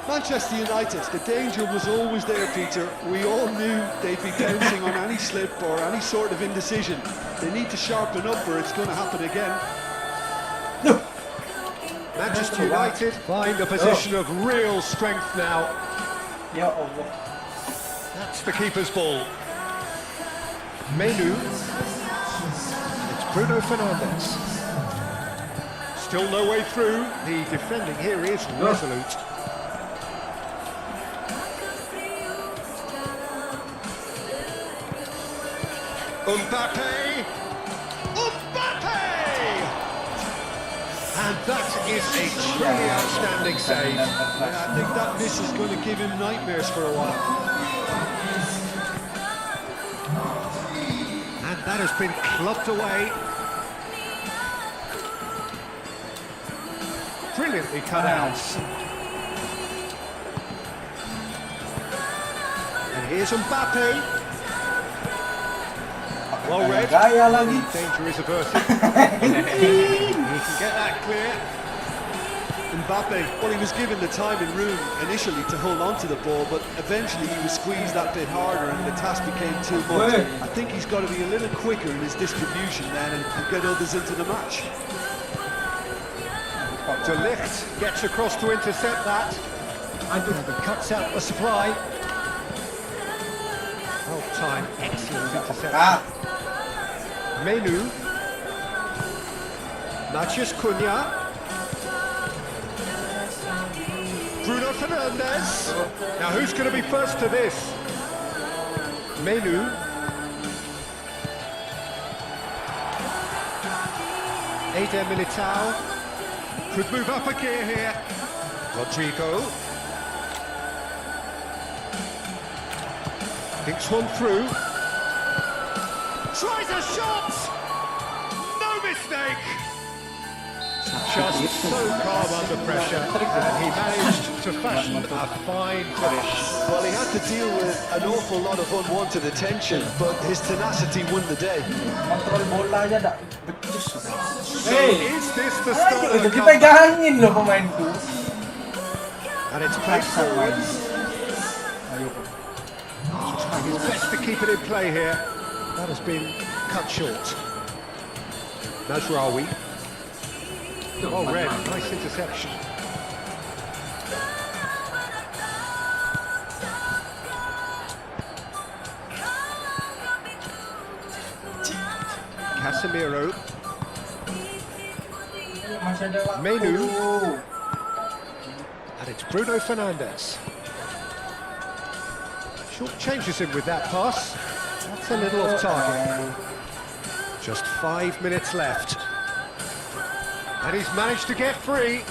Manchester United, the danger was always there, Peter. We all knew they'd be pouncing on any slip or any sort of indecision. They need to sharpen up or it's going to happen again. Manchester United find a position of real strength now. Ya Allah. That's the keeper's ball. Menu. It's Bruno Fernandes. Still no way through. The defending here is resolute. Mbappe! And that is a truly outstanding save. I think that miss is going to give him nightmares for a while. And that has been clubbed away. Brilliantly cut out. And here's Mbappe. Well read. Gaya lagi. Danger is averted. He can get that clear. Mbappe, well, he was given the time and room initially to hold on to the ball, but eventually he was squeezed that bit harder and the task became too much. I think he's got to be a little quicker in his distribution then and get others into the match. De Ligt gets across to intercept that. And cuts out the supply. Well time, excellent interception. Menu. Mathias Cunha. Bruno Fernandes. Now who's going to be first to this? Menu. Eder Militao. Could move up a gear here. Rodrigo. Thinks one through. Tries a shot! No mistake! Just so calm under pressure, and he managed to fashion a fine finish. Well, he had to deal with an awful lot of unwanted attention, but his tenacity won the day. Kontrol bola aja dah becus. So is this the start of the Udah comeback? dipegangin loh pemainku. And it's played forward. Ayo. Trying his best to keep it in play here. That has been cut short. Mazraoui. Well read, nice interception. Casemiro. Masih ada waktu. Menu. And it's Bruno Fernandes. Short changes him with that pass. That's a little off target. Just 5 minutes left. And he's managed to get free.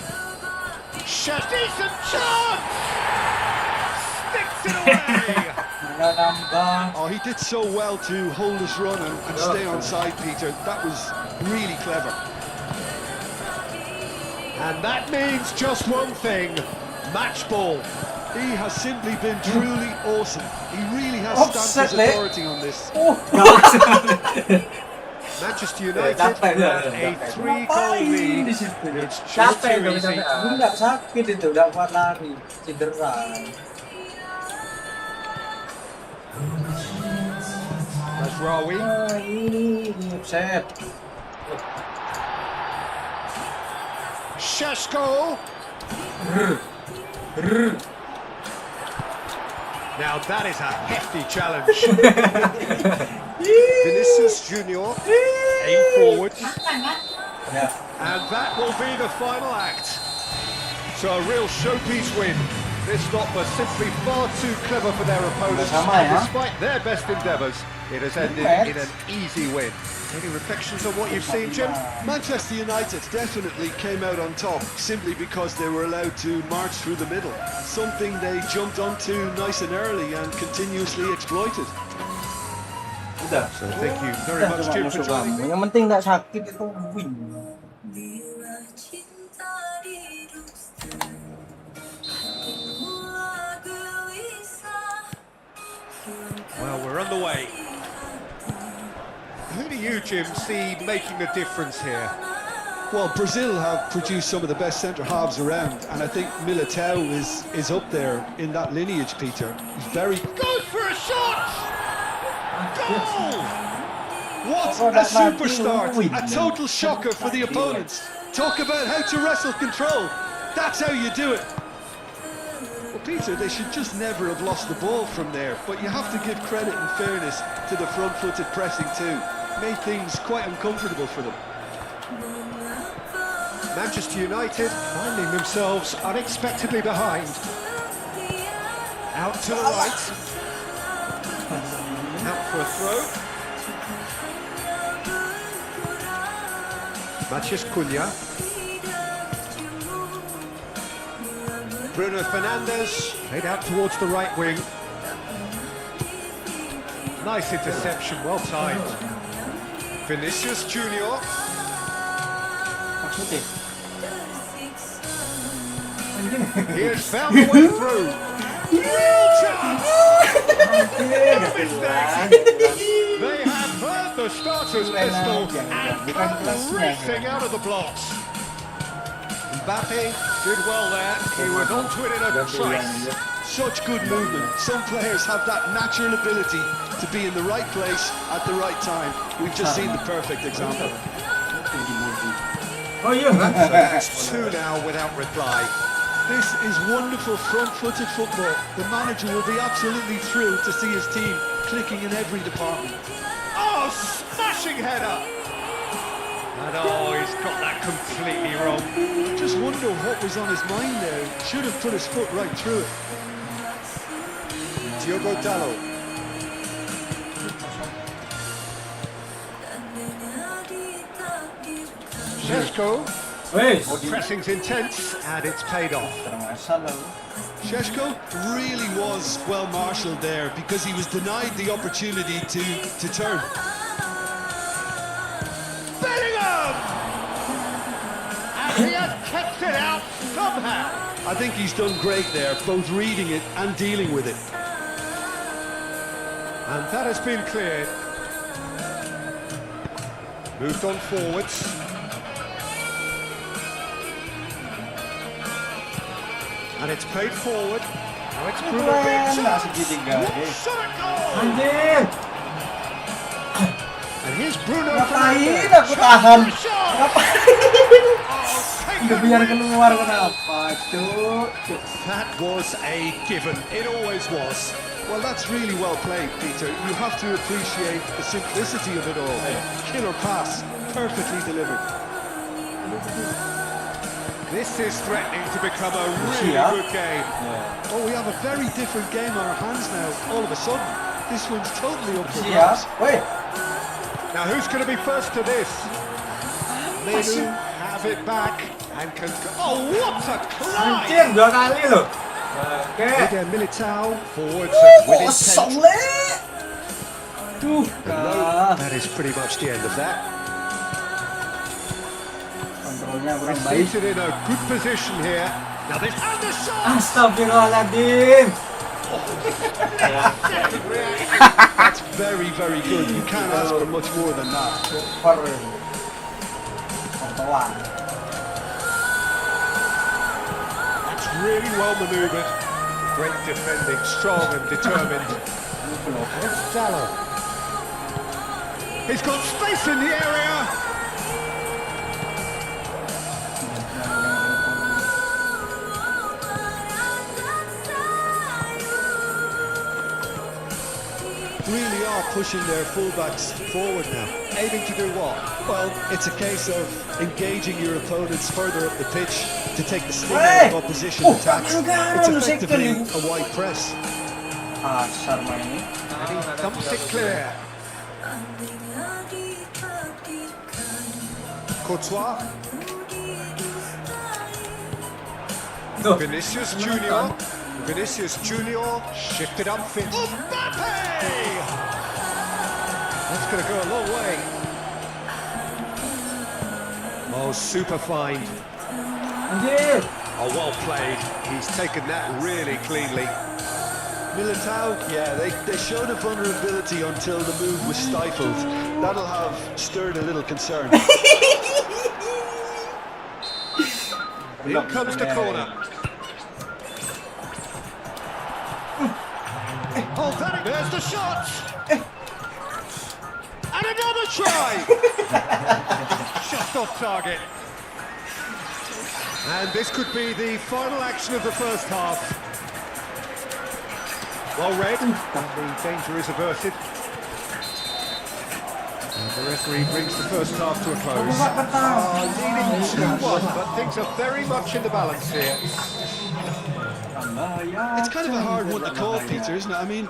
Decent chance! Sticks it away! Nambah. Oh, he did so well to hold his run and stay on side, Peter. That was really clever. And that means just one thing. Match ball. He has simply been truly awesome. He really has Offset stamped his leg. authority on this. Manchester United Capek dia. have a 3-goal lead. Di situ. It's just Capek too dong easy. sampai. Lu nggak sakit itu, udah kuat lari, cedera. Mazraoui. Ini offset. Šeško. Now that is a hefty challenge. Vinicius Junior aim forward, Ya. and that will be the final act. So a real showpiece win. This lot were simply far too clever for their opponents, Sama and ya. despite their best endeavours, it has ended in an easy win. Any reflections on what you've seen, Jim? Manchester United definitely came out on top simply because they were allowed to march through the middle. Something they jumped onto nice and early and continuously exploited. Udah. So thank you very much, Jim, for joining me. Yang penting nggak sakit itu win. Bila cinta didusta, mula gelisah. Well, we're on the way. Who do you, Jim, see making a difference here? Well, Brazil have produced some of the best centre-halves around, and I think Militao is up there in that lineage, Peter. He's very... Goes for a shot! Goal! What a super start! A total shocker for the opponents. Talk about how to wrestle control. That's how you do it. Well, Peter, they should just never have lost the ball from there, but you have to give credit and fairness to the front-footed pressing too. Made things quite uncomfortable for them. Manchester United finding themselves unexpectedly behind. Out to the right. Out for a throw. Matheus Cunha. Bruno Fernandes played out towards the right wing. Nice interception, well timed. Vinicius Junior. Maksudnya. He has found the way through. Real chance! They have heard the starter's pistol and come racing out of the blocks. Mbappe did well there. He was onto it in a trice. Such good movement. Some players have that natural ability to be in the right place at the right time. We've just seen the perfect example. Oh iya kan? So that's two now without reply. This is wonderful front-footed football. The manager will be absolutely thrilled to see his team clicking in every department. Oh, smashing header! And oh, he's got that completely wrong. I just wonder what was on his mind there. Should have put his foot right through it. Diogo Dalot. Šeško. Wes. Pressing's intense and it's paid off. Šeško really was well marshalled there because he was denied the opportunity to turn. Bellingham! And he has kept it out somehow. I think he's done great there, both reading it and dealing with it. And that has been cleared. Moved on forwards. And it's played forward. Now it's Bruno Fernandes. Shot at goal! Anjir. And here's Bruno Ngapain Fernandes. aku tahan? Shot! Ngapain? Oh, Udah taken biar with keluar kenapa, Cuk? That was a given. It always was. Well, that's really well played, Peter. You have to appreciate the simplicity of it all. Killer pass, perfectly delivered. This is threatening to become a really good game. Oh, we have a very different game on our hands now. All of a sudden, this one's totally up for Siap. grabs. Woi. Now who's going to be first to this? Menu have it back and can go. Oh, what a climb! Anjir, 2 kali loh. Oke. Again, Militao forwards with Kosong intent. le. Tuh. That is pretty much the end of that. Kontrolnya kurang baik. Seated in a good position here. Now this undershot! Astagfirullahaladzim. That's very, very good. You can't ask for much more than that. Super. Kontrolan. That's really well manoeuvred. Great defending, strong and determined. It's Dallo. He's got space in the area. Really are pushing their fullbacks forward now. Aiming to do what? Well, it's a case of engaging your opponents further up the pitch to take the sting Hey! out of opposition Oh, attacks. enggak, It's lu effectively second. a wide press. Asar main ini. And he dumps it clear. Courtois. Tuh. Vinicius Junior. Vinicius Junior shifted upfield. Mbappe! That's going to go a long way. Oh, super fine. Anjir. Oh, well played. He's taken that really cleanly. Militao, yeah, they showed a vulnerability until the move was stifled. That'll have stirred a little concern. Here comes the corner. Oh, there's the shot! And another try! Just off target. And this could be the final action of the first half. Well read, and the danger is averted. And the referee brings the first half to a close. Leading 2-1, but things are very much in the balance here. It's kind of a hard one to call, Peter, isn't it? I mean,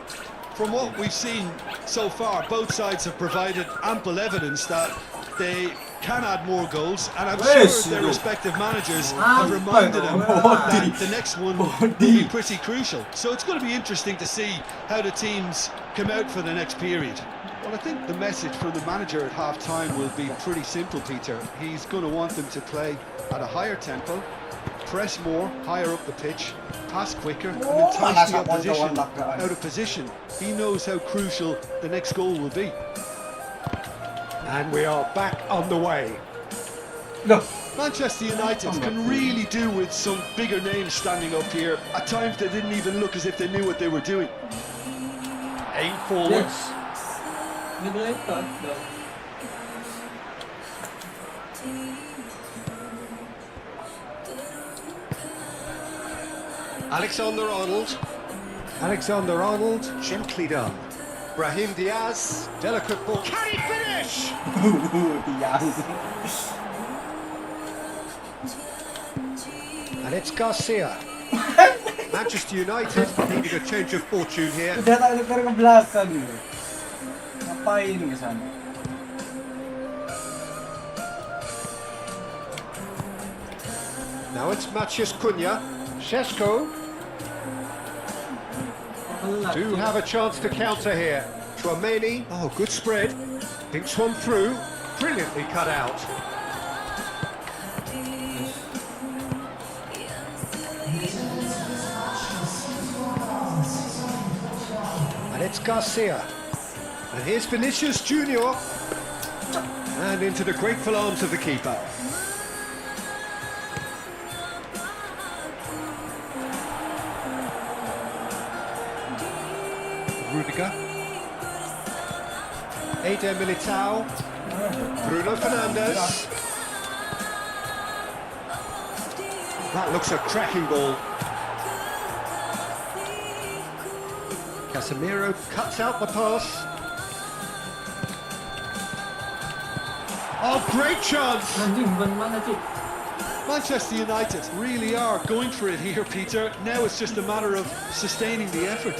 from what we've seen so far, both sides have provided ample evidence that they can add more goals, and I'm sure their respective managers have reminded them that the next one will be pretty crucial. So it's going to be interesting to see how the teams come out for the next period. Well, I think the message from the manager at half-time will be pretty simple, Peter. He's going to want them to play at a higher tempo, press more, higher up the pitch, pass quicker, and entice the opposition out of position. He knows how crucial the next goal will be. And we are back on the way. Manchester United can really do with some bigger names standing up here. At times they didn't even look as if they knew what they were doing. Aim forwards. Alexander-Arnold. Alexander-Arnold, gently done. Brahim Diaz, delicate ball. Can he finish? And it's Garcia. Manchester United needing a change of fortune here. Udah tak ada ke belakang dulu. Ngapain ke sana? Now it's Maciej Cunha. Šeško do have a chance to counter here. Chouameni, oh, good spread. Thinks one through. Brilliantly cut out. And it's Garcia. And here's Vinicius Junior. And into the grateful arms of the keeper. Rudiger. Eder Militao. Bruno Fernandes. That looks a cracking ball. Casemiro cuts out the pass. Oh, great chance! Manchester United really are going for it here, Peter. Now it's just a matter of sustaining the effort.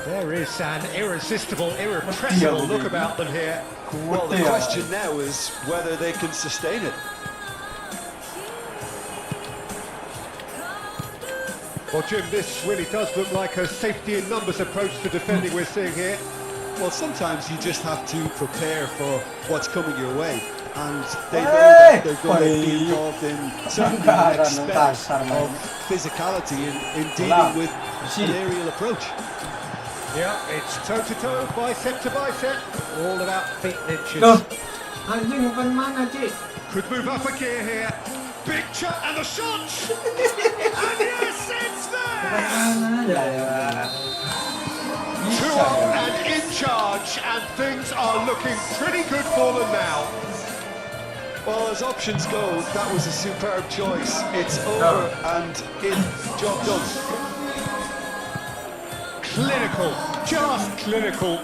There is an irresistible, irrepressible look about them here. Well, the question now is whether they can sustain it. Well, Jim, this really does look like a safety in numbers approach to defending we're seeing here. Well, sometimes you just have to prepare for what's coming your way. And they know that they're going to be involved in certainly the next spell of physicality in dealing with an aerial approach. Yeah, it's toe-to-toe, bicep to bicep, all about feet and inches. Tuh. Anjing bukan mana, Cik? Could move up a gear here. Big shot and the shot! And yes, it's there! 2-0 and in charge, and things are looking pretty good for them now. Well, as options go, that was a superb choice. It's over and in. Job done. Clinical, just clinical.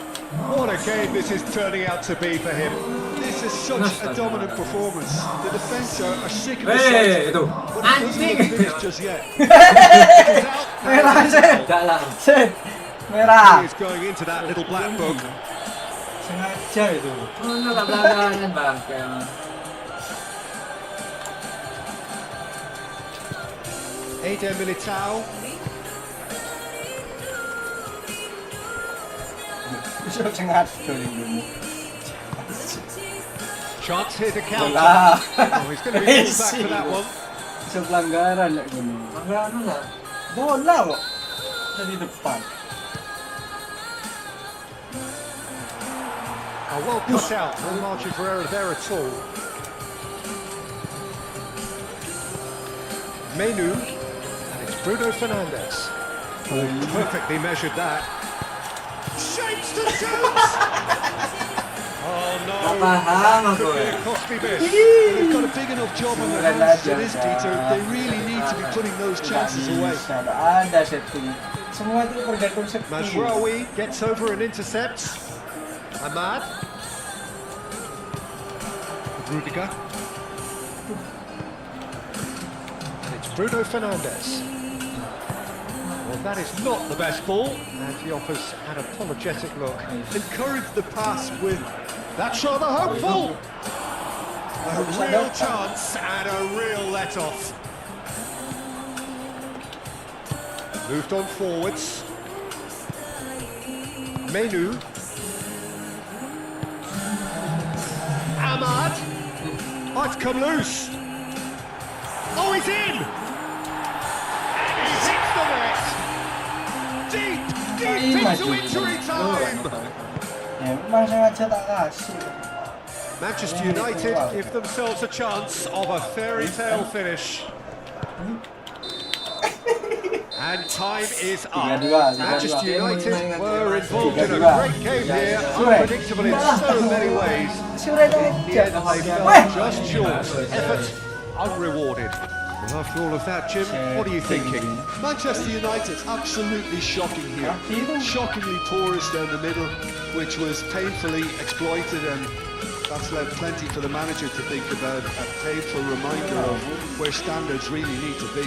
What a game this is turning out to be for him. This is such a dominant performance. The defence are sick of the Itu. sight, but it doesn't look finished just yet. Merah, Sen. Dalam. Sen. Merah. He's going into that little black book. Sengaja itu. Oh, belakang bang. Eder Militao. Bisa cengat dulu. Chance here to counter. Bola. Oh, he's going to be pulled back for that one. Bisa pelanggaran lah gini. Pelanggaran lah. Bola kok. Dari depan. Oh, well cut out. No margin for error there at all. Menu. And it's Bruno Fernandes. Perfectly measured that. Shapes to shoot! Oh no! Paham Could aku. be a costly miss. They've got a big enough job on their hands as it is, Peter. They really need to be putting those chances away. Ada setting. Semua itu tergantung setting. Mazraoui gets over and intercepts. Ahmad. Rudiger. And it's Bruno Fernandes. Well, that is not the best ball, and he offers an apologetic look. Encourage the pass with That's rather hopeful. A real chance and a real let-off. Moved on forwards. Menu. Ahmad. Oh, it's come loose. Oh, he's in. And he hits the net. Deep into injury time. Memang sengaja tak kasih. Manchester United give themselves a chance of a fairy tale finish. And time is up. Manchester United were involved in a great game here, unpredictable in so many ways. In the end, they fell just short. Effort unrewarded. Well, after all of that, Jim, what are you thinking? Manchester United, absolutely shocking here. Shockingly porous down the middle, which was painfully exploited, and that's left plenty for the manager to think about. A painful reminder of where standards really need to be.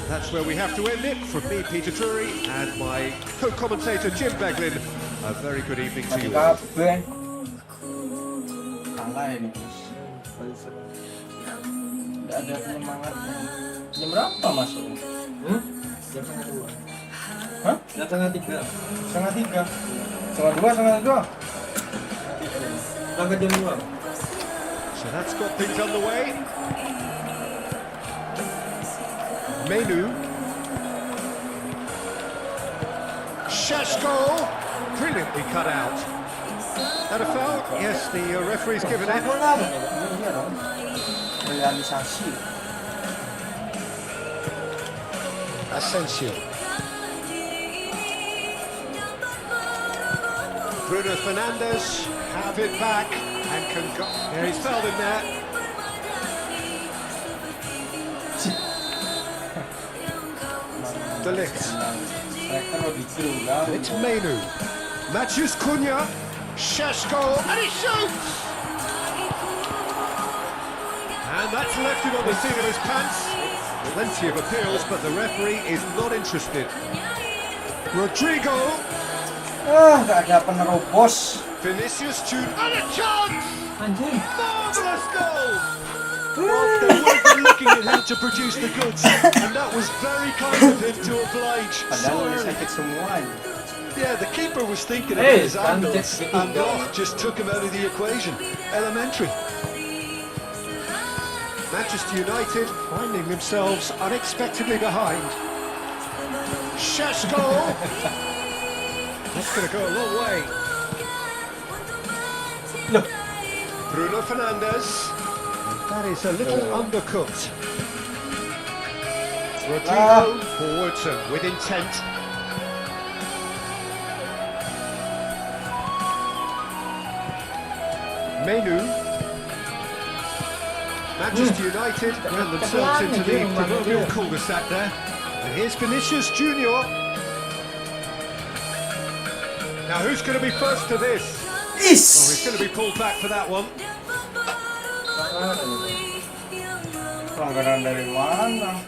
That's where we have to end it. From me, Peter Drury, and my co-commentator, Jim Beglin. A very good evening to you all. Kalah ini. Tidak ada penyemangatnya. Jam berapa masuk? Jam setengah 2. Hah? Jam setengah 3. Setengah 3. Setengah 2, setengah 2. Berangkat jam 2. So that's got things underway. Menu. Sheshko. Brilliantly cut out. That a foul? Yes, the referee's given it. Iya dong. Realisasi. Asensio. Bruno Fernandes have it back and can go. Yeah, he's fouled in there. De Ligt. It's Menu. Matthews Cunha. Sheshko. And he shoots! And And that's left him on the seat of his pants. Plenty of appeals, but the referee is not interested. Rodrigo. Gak ada penerobos. Vinicius Junior. And a chance! Anjing. Marvelous goal! Well, they weren't looking at him to produce the goods, and that was very kind of him to oblige so Padahal early. sakit semua. Yeah, the keeper was thinking Hey, about his angles, Sanchez and Vitinho. Bloch just took him out of the equation. Elementary. Manchester United finding themselves unexpectedly behind. Šeško! That's going to go a long way. Look. Bruno Fernandes. That is a little undercooked. Rodrigo forwards and with intent. Menu. Manchester United ran themselves into the proverbial cul-de-sac there. And here's Vinicius Junior. Now who's going to be first to this? Oh, he's going to be pulled back for that one. Pelanggaran dari mana?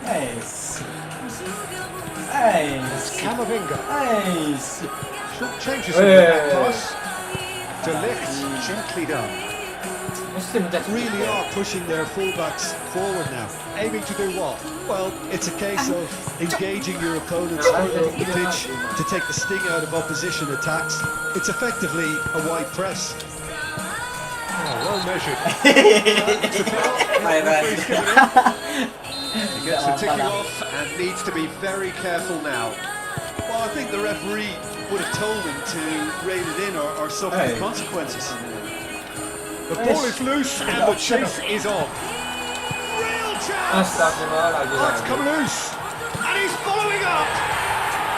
Nice. Nice. Camavinga. Nice. Short changes in the back pass. De Ligt gently done. Mesti mencet. Really are pushing their fullbacks forward now. Aiming to do what? Well, it's a case of engaging your opponents further up the pitch to take the sting out of opposition attacks. It's effectively a wide press. Oh, well measured. Mainan. He gets a ticking off and needs to be very careful now. Well, I think the referee would have told him to rein it in or suffer the consequences. The ball is loose and the chase is on. Real chance! Astagfirullahaladzim. That's come loose. And he's following up.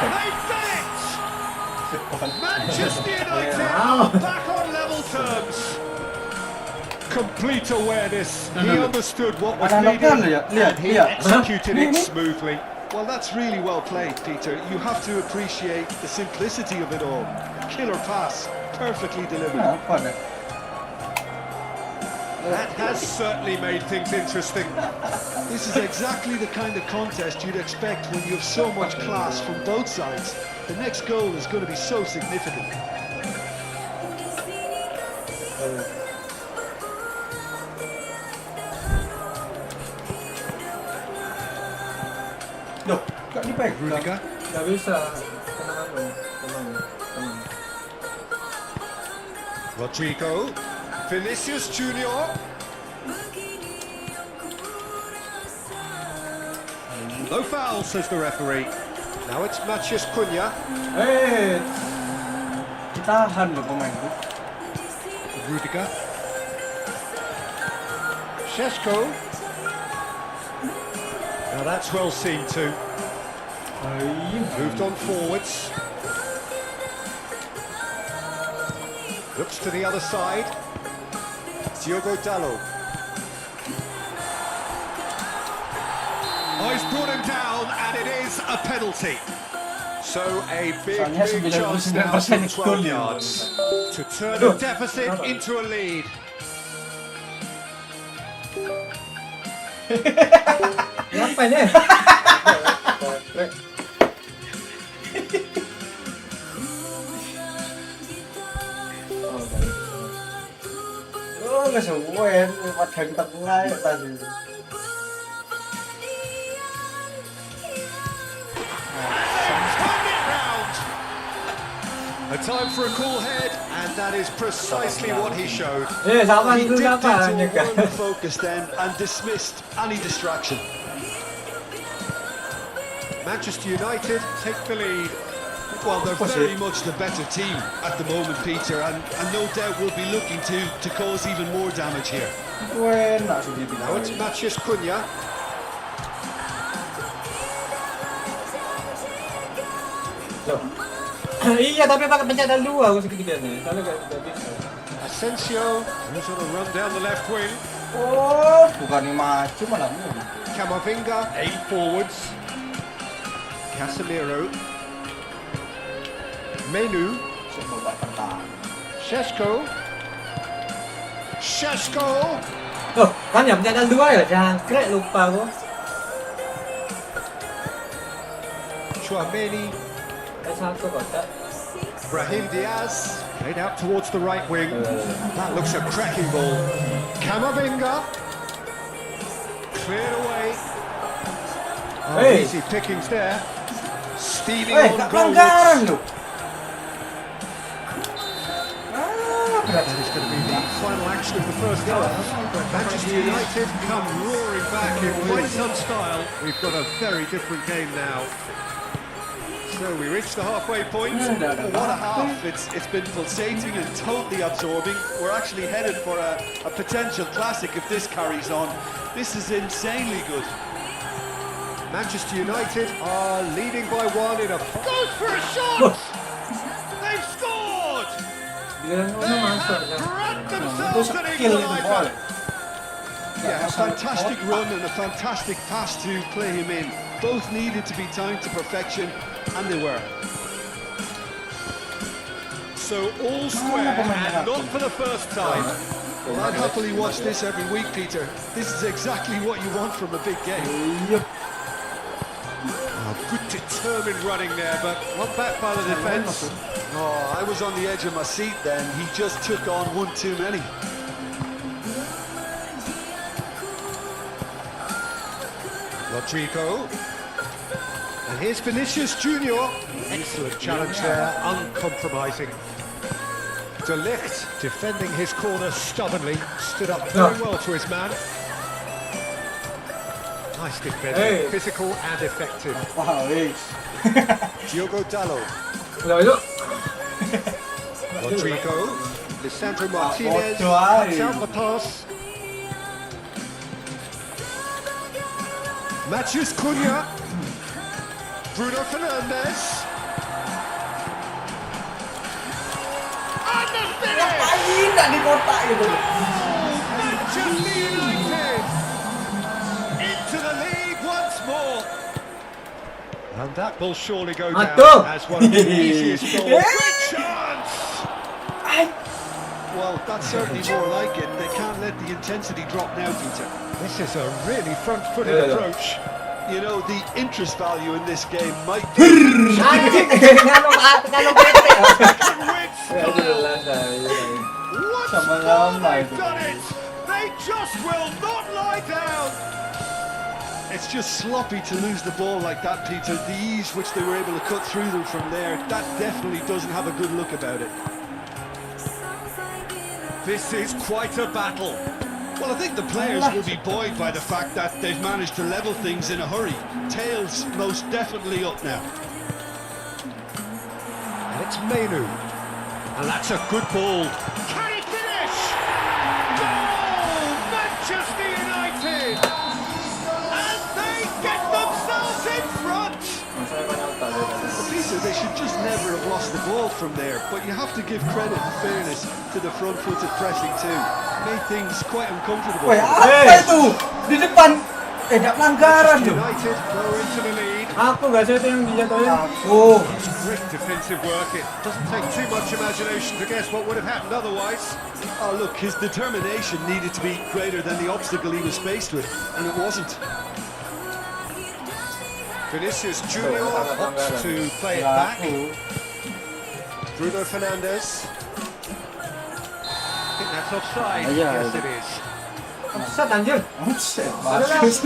They bet! Manchester United are back on level terms. Complete awareness. He understood what was needed and he executed it smoothly. Well, that's really well played, Peter. You have to appreciate the simplicity of it all. Killer pass, perfectly delivered. Apa dah? That has certainly made things interesting. This is exactly the kind of contest you'd expect when you have so much class from both sides. The next goal is going to be so significant. Loh, kok dipegang? Rudiger. Gak bisa. Tenang. Rodrigo. Vinicius Junior. No foul, says the referee. Now it's Matheus Cunha. Ditahan loh pemain itu. Rudiger. Šeško. Now that's well seen too. Moved on forwards. Looks to the other side. Diogo Dalot. Oh, he's brought him down, and it is a penalty. So a big chance now from 12 yards to turn a deficit into a lead. Ngapain ya? Nggak sesuai, padahal tengah ya tadi. A time for a cool head, and that is precisely what he showed. Sama He itu dipped siapa? into a world of focus then and dismissed any distraction. Manchester United take the lead. Well, they're very much the better team at the moment, Peter, and no doubt will be looking to cause even more damage here. Enak sih Now it's Matheus Cunha. Iya, tapi pakai pencetan dua aku segitiga-nya. Soalnya gak bisa. Asensio is on a run down the left wing. Oh, bukan maju malah mundur. Camavinga, 8 forwards. Casemiro. Menu. เช็คบทบาทต่าง Šeško. Šeško. Kan nhầm ra đã lưới ở trang cái lục vào quá. Chouameni. Tại sao tôi còn chắc? Brahim Diaz. Played out towards the right wing. That looks a cracking ball. Camavinga. Cleared away. Oh, Hey. easy pickings there. Stevie Hey, on tak goal. pelanggaran loh. That is going to be the final action of the first half. Manchester United come roaring back in quite some style. We've got a very different game now. So we reach the halfway point. What a half. It's been pulsating and totally absorbing. We're actually headed for a potential classic if this carries on. This is insanely good. Manchester United are leading by one in a... Goes for a shot! They've scored! Dia They nó masuk have kan. grabbed Itu themselves an skill itu ball. equaliser. Yeah, a fantastic run and a fantastic pass to play him in. Both needed to be timed to perfection, and they were. So all square and not for the first time. Well, I'd happily watch this every week, Peter. This is exactly what you want from a big game. Oh, good determined running there, but one back by the defence. Oh, I was on the edge of my seat then. He just took on one too many. Rodrigo. And here's Vinicius Junior. Excellent challenge there, uncompromising. De Ligt defending his corner stubbornly, stood up very well to his man. Nice defending, Hey. physical and effective. Wow, guys. Diogo Dalot. Rồi đó. Rodrigo. Lisandro Martinez bodoh aja. cuts out the pass. Matheus Cunha. Bruno Fernandes. And the finish! Ngapain tak di kotak itu? Manchester United into the league once more. And that will surely go down Matuh. as one of the easiest goals. Good chance! Well, that's certainly more like it. They can't let the intensity drop now, Peter. This is a really front-footed Yeah. approach. You know, the interest value in this game might be... Anjing, ngano bete. With Ya style. jelas dah. What Sama style lama they've itu. done it! They just will not lie down! It's just sloppy to lose the ball like that, Peter. The ease which they were able to cut through them from there, that definitely doesn't have a good look about it. This is quite a battle. Well, I think the players will be buoyed by the fact that they've managed to level things in a hurry. Tails most definitely up now. And it's Menu. And that's a good ball. Can he finish? Goal! Manchester United! And they get themselves in front! Peter, they should just never have lost the ball from there, but you have to give credit and fairness to the front-footed pressing too. Made things quite uncomfortable. Woi, apa itu? Di depan. Tak pelanggaran tuh. United go into the lead. Aku nggak sih itu yang dijatuhin. Aku. Great defensive work. It doesn't take too much imagination to guess what would have happened otherwise. Oh, look, his determination needed to be greater than the obstacle he was faced with, and it wasn't. Vinicius Junior opts to play it back. Aku. Bruno Fernandes. I think that's offside. Yeah, Yes, yeah. it is. Set anjir. Buset, Ada bagus.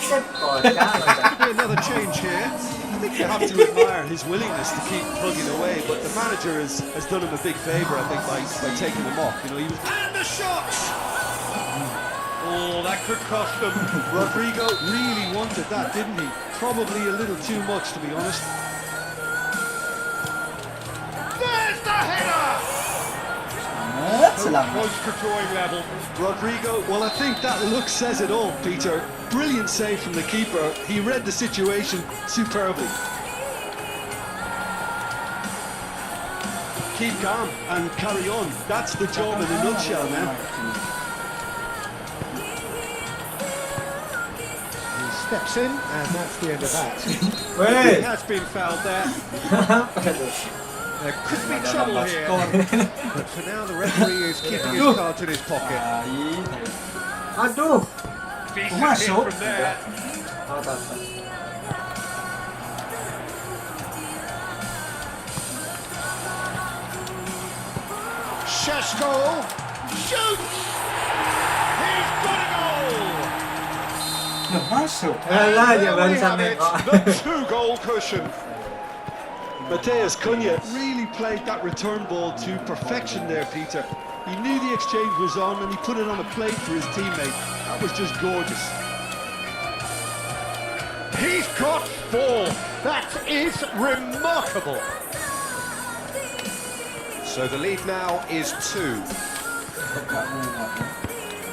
set. Oh, jangan. Could be another change here. I think you have to admire his willingness to keep plugging away, but the manager has done him a big favour, I think, by taking him off. You know, he was... And the shot! Oh, that could cost them. Rodrigo really wanted that, didn't he? Probably a little too much, to be honest. There's the header! Selamat. Close to drawing level. Rodrigo, well, I think that look says it all, Peter. Brilliant save from the keeper. He read the situation superbly. Keep calm and carry on. That's the job in a nutshell now. He's Steps in, and that's the end of that. He Weh. has been fouled there. Aduh. There could be trouble here. But for now, the referee is keeping his cards in his pocket. Aduh. Decent masuk. hit from there. Oh, tak. Šeško shoots! He's got a goal! Loh, masuk. Alah, dia There baru we have sampai. it, the two-goal cushion. Mateus Cunha really played that return ball to perfection there, Peter. He knew the exchange was on and he put it on a plate for his teammate. That was just gorgeous. He's got 4. That is remarkable. So the lead now is 2.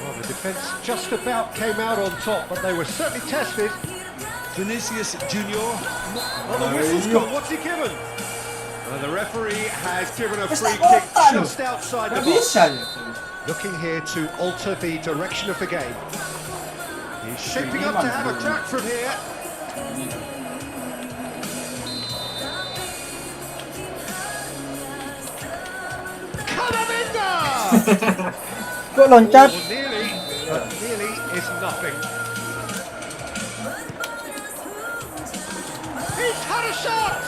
Well, the defence just about came out on top, but they were certainly tested. Vinicius Junior. Well, the whistle's gone. What's he given? Well, the referee has given a free Basta kick open. just outside the Nggak box. bisa ya. Looking here to alter the direction of the game. He's shaping up to have a crack from here. Camavinga! Kok loncat? Oh, nearly, but nearly is nothing. He's had a shot!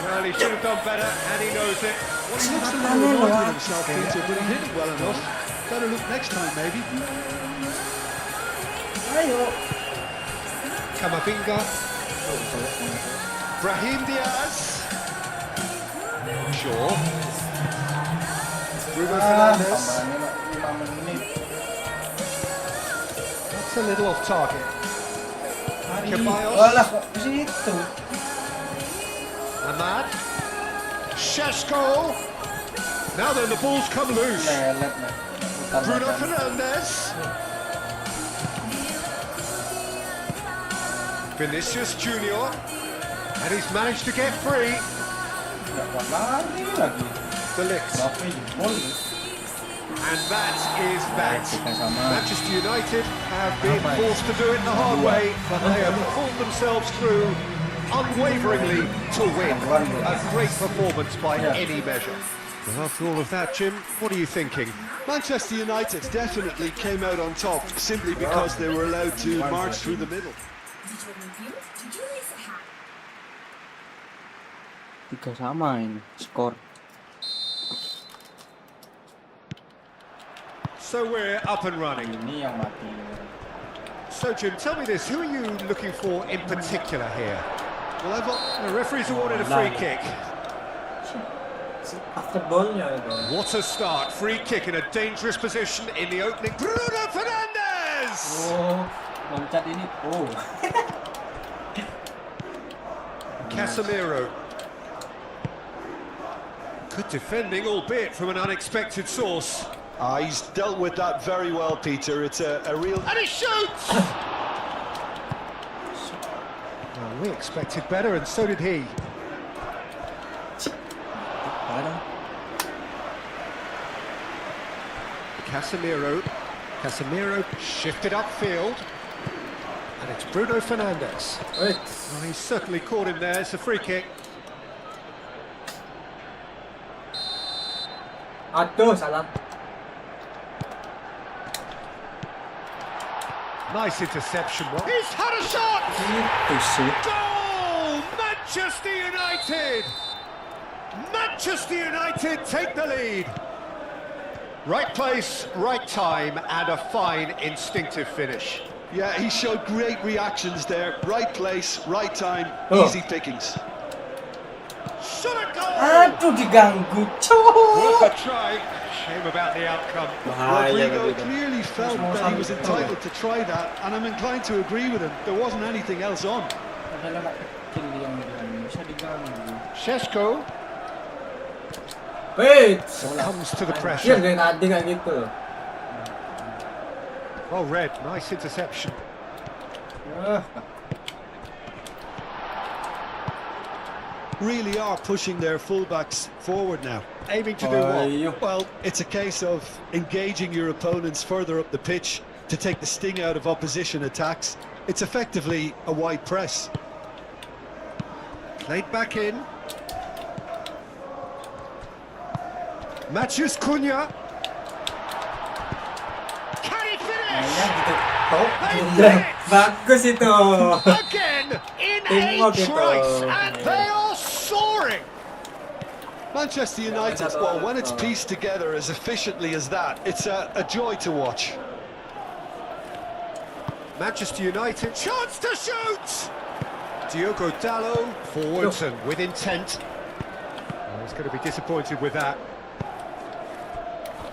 Well, he should have done better, and he knows it. Well, he looks a little annoyed with himself, Peter, but he hit it well enough. Better look next time, maybe. Ayo. Camavinga. Brahim Diaz. Shaw. Bruno Fernandes. Tambahannya 5 menit. That's a little off target. Ceballos. Walah, kok ke situ? Ahmad. Šeško. Now then, the ball's come loose. Lelet lah. Bruno Utamakan. Fernandes. Vinicius Junior. And he's managed to get free. Nggak kuat lari lagi. The licks. Bape jempol. And that is that. Kita sama. Manchester United have been forced to do it the hard way, but they have pulled themselves through unwaveringly to win. A great performance by any measure. Well, after all of that, Jim, what are you thinking? Manchester United definitely came out on top simply because they were allowed to march through the middle. Tiga sama ini skor. So we're up and running. Ini yang mati. So, Jim, tell me this, who are you looking for in particular here? Well, The referee's awarded a free kick. After ballnya itu. What a start. Free kick in a dangerous position in the opening. Bruno Fernandes! Oh, loncat ini. Oh. Casemiro. Good defending, albeit from an unexpected source. he's dealt with that very well, Peter. It's a real... And he shoots! Well, we expected better, and so did he. Casemiro shifted upfield. And it's Bruno Fernandes. Wait. Well, he's certainly caught him there. It's a free kick. Aduh, salah. Nice interception. He's had a shot! Itu sih. Goal! Manchester United! Manchester United take the lead. Right place, right time, and a fine instinctive finish. Yeah, he showed great reactions there. Right place, right time, Oh. easy pickings. Shot a goal! Aduh, diganggu. Worth a try. Shame about the outcome. Bahaya Rodrigo begitu. clearly felt that he was entitled to try that, and I'm inclined to agree with him. There wasn't anything else on. Padahal anak kecil yang bisa diganggu. Šeško Wait. comes to the Anjir, pressure. dari tadi kayak gitu. Well read, nice interception. Really are pushing their fullbacks forward now. Aiming to do what? Ayo. Well, it's a case of engaging your opponents further up the pitch to take the sting out of opposition attacks. It's effectively a wide press. Played back in. Matheus Cunha. Can he Mainnya finish? gitu. Top. They did it! Bagus itu. Again in a Teamwork itu. trice, and they are soaring. Manchester United, well, when it's pieced together as efficiently as that, it's a joy to watch. Manchester United, chance to shoot! Diogo Dalot, forwards and with intent. Oh, he's going to be disappointed with that.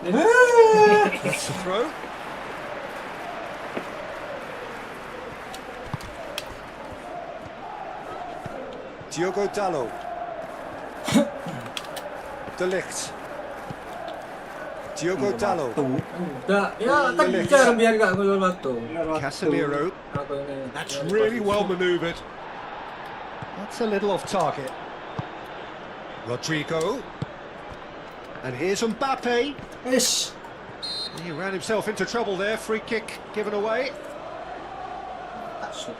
That's the throw. Diogo Dalot. De Ligt. Diogo Dalot. Udah, ya kejar biar gak ngulur waktu. Casemiro. Aku ini. That's really well manoeuvred. That's a little off target. Rodrigo. And here's Mbappe. Ish. He ran himself into trouble there. Free kick given away. Tak shoot.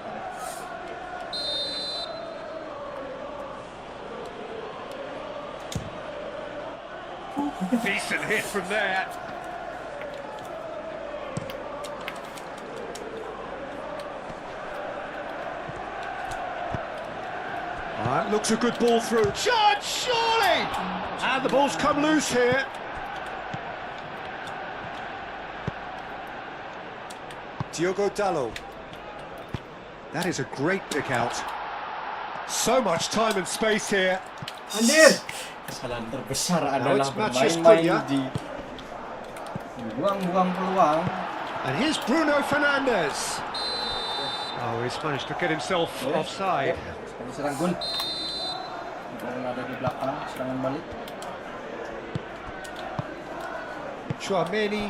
Decent hit from there. That looks a good ball through. Shot, surely! And the ball's come loose here. Diogo Dalot. That is a great pick out. So much time and space here. Anjir. Kesalahan terbesar Now adalah it's Matheus bermain-main Cunha. di buang-buang peluang. And here's Bruno Fernandes. Oh, he's managed to get himself offside. Sekali serang Gun. Orang ada di belakang, serangan balik. Chouameni.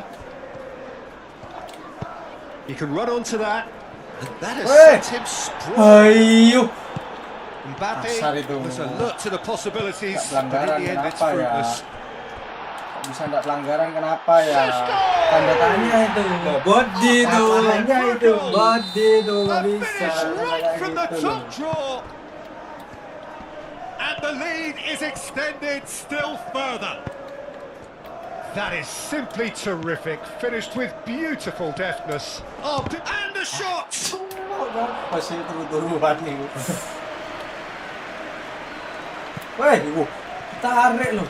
He can run onto that. And that has Hey! set him sprung. Ayo. Mbappe Asal itu. was alert to the possibilities, Tak but in pelanggaran, the end it's kenapa ya? fruitless. Kok bisa enggak pelanggaran, kenapa ya? Tanda tanya itu. Body itu. Apanya itu? Body itu A gak bisa. finish right from the gitu top loh. draw. And the lead is extended still further. That is simply terrific, finished with beautiful deftness. Oh, and a shot! Masih turu-turuan nih. Weh, tarik loh.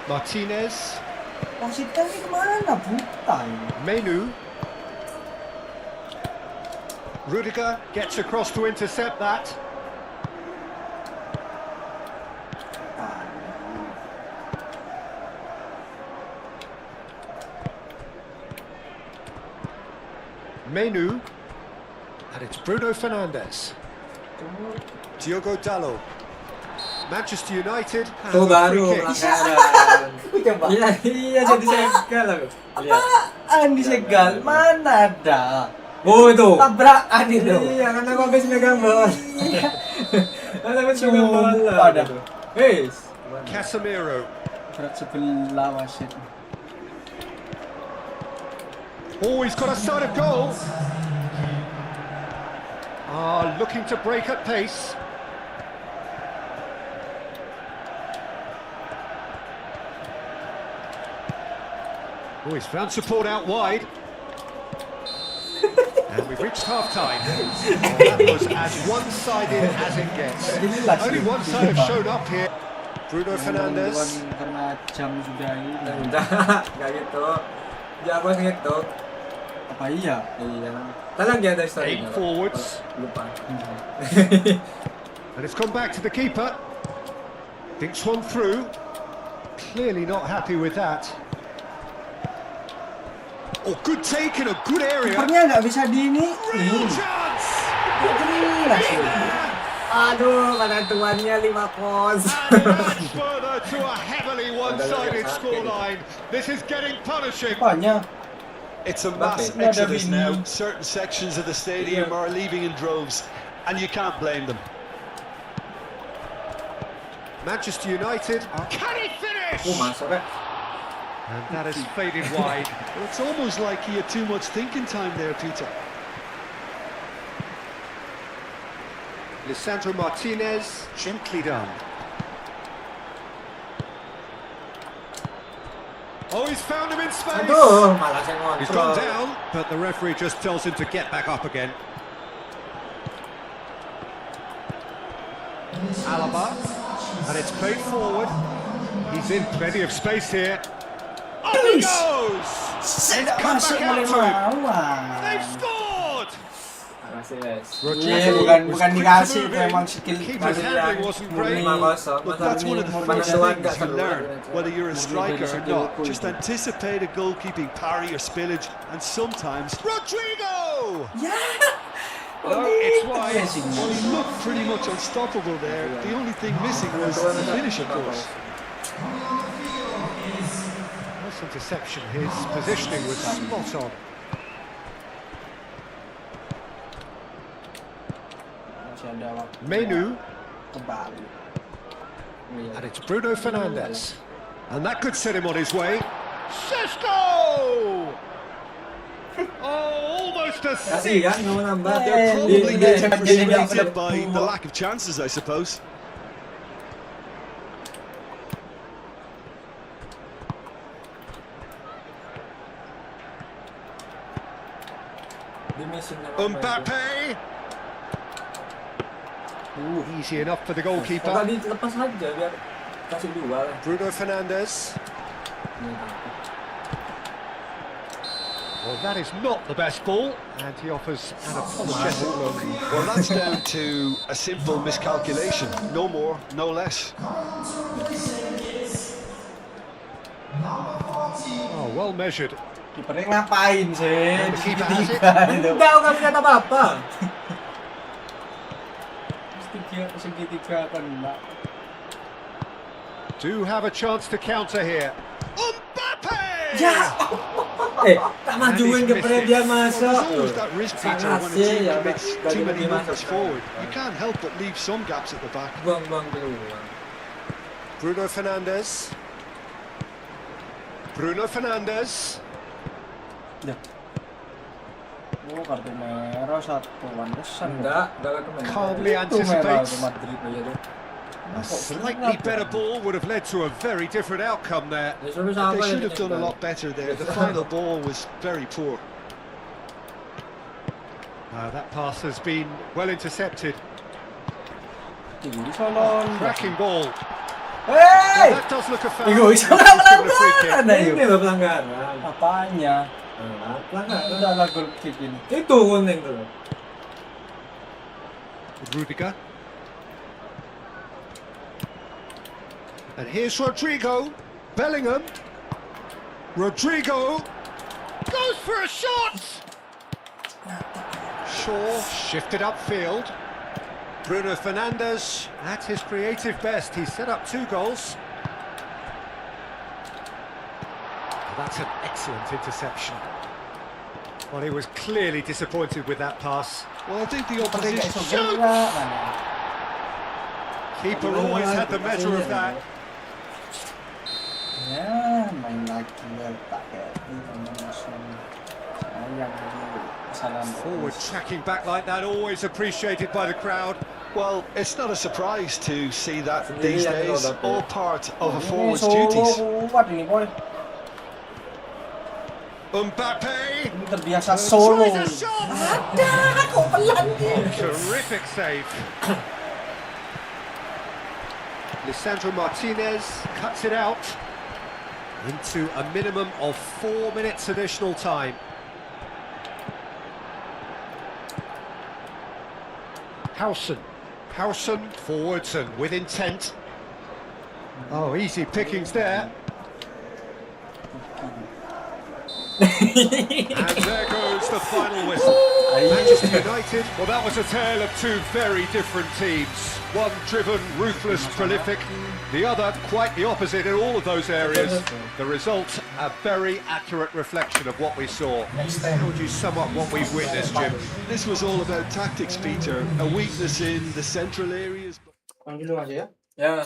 Martinez, Wasitnya ini kemana? Buta ini. Menu. Rudiger gets across to intercept that. Menu. And it's Bruno Fernandes. Diogo Dalot. Manchester United have Tuh a baru free kick. pelanggaran. Coba. Iya, iya jadi segel aku. Lihat. Apaan disegal? Mana ada? Oh itu. Tabrakan itu. Iya, kan aku habis megang bola. Kan habis megang bola. Pada. Wes. Casemiro. Berat sebelah wasit. Oh, he's got a sight of goal. Looking to break at pace. Oh, he's found support out wide. And we've reached half-time. That was as one-sided as it gets. Only one side have shown up here. Bruno Fernandes. Karena jam sudah ini. Enggak, enggak gitu. Jago gitu. Apa iya? Iya. Talang dia dari story. Eight forwards. Lupa. And it's come back to the keeper. Thinks one through. Clearly not happy with that. Oh, good take in a good area. Kipernya nggak bisa di ini. Real chance. Jelas loh. Aduh, pada tuannya 5 pos. And it adds further to a heavily one-sided scoreline. This is getting punishing. Apanya? It's a mass Okay. exodus now. Certain sections of the stadium are leaving in droves, and you can't blame them. Manchester United. Can he finish? Oh, masuk ya. And that has faded wide. Well, it's almost like he had too much thinking time there, Peter. Lisandro Martinez, gently done. Oh, he's found him in space. Aduh, malah saya He's gone ngontrol. down, but the referee just tells him to get back up again. Alaba, and it's played forward. He's in plenty of space here. Oh, he goes! Tidak come masuk back out boleh to him. melawan. They've scored! Makasih guys. Iya, bukan dikasih, itu emang skill Keeper's Madrid handling yang wasn't murni. great. 5-0. But that's one of the Murni first Madrid things nggak you keluar. learn, whether you're a striker or not. Murni Just anticipate a goalkeeping parry or spillage, and sometimes Rodrigo! Ya. No, it's wide. well, he looked pretty much unstoppable there. The only thing missing was the finish, of course. Nice interception. His positioning was spot on. Masih ada waktu Menu, kembali. and it's Bruno Fernandes. And that could set him on his way. Sesko! Oh, almost a Kasih kan, nggak mau nambah. They're probably Dia- getting dia- dia- frustrated by the lack of chances, I suppose. dia missing nama Mbappe! Easy enough for the goalkeeper. Tadi lepas aja biar kasih dua lah. Bruno Fernandes. Well, that is not the best ball, and he offers an apologetic look. Well, that's down to a simple miscalculation. No more, no less. Oh, well measured. Kipernya ngapain sih? The keeper has it. Segitiga itu. Enggak, nggak lihat apa-apa. Segitiga kena. Do have a chance to counter here. Mbappe! Ya. Tak majuin ke dia masuk. There's always that risk, Peter, when a Sangat team ya, commits dari too many dia numbers masuk. forward. You can't help but leave some gaps at the back. Buang-buang keluar. Bruno Fernandes. Bruno Fernandes. Ya. Oh, kartu merah satu Wanderson. Enggak kartu merah. Calmly Itu merah anticipates. ke Madrid. Oh, iya deh. A slightly better ball would have led to a very different outcome there. Ya, suruh They siapa should yang have done a nyetel? lot better there. The final ball was very poor. That pass has been well intercepted. Tinggi sono. Cracking ball. Hei! That does look a foul. Ego, He's itu given a free kick. pelanggaran ya, Ini loh pelanggaran. Apanya? Pelanggaran. Udah lah gol kick ini. Itu kuning tuh. Rudiger. And here's Rodrigo. Bellingham. Rodrigo goes for a shot. Shaw shifted upfield. Bruno Fernandes at his creative best. He's set up 2 goals. That's an excellent interception. Well, he was clearly disappointed with that pass. Well, I think the Mereka opposition iso gerak mana? Keeper always had the measure of that. Ya, main lagi letak kayak ini langsung. Sayang lagi kesalahan. Forward tracking back like that, always appreciated by the crowd. Well, it's not a surprise to see that Sendiri these yang days, kalau all dapet. part of a Ini forward's solo duties. kuat ini boy. Mbappe! Ini terbiasa solo. Tries a shot! Ada kok pelan nih. Terrific save. Lisandro Martinez cuts it out into a minimum of 4 minutes additional time. Howson forwards and with intent. Oh, easy pickings there. And there goes the final whistle. Manchester United, well, that was a tale of 2 very different teams. One driven, ruthless, prolific. The other quite the opposite in all of those areas. The result, a very accurate reflection of what we saw. How would you sum up what we've witnessed, Jim? This was all about tactics, Peter. A weakness in the central areas. Panggil lu aja ya. Ya.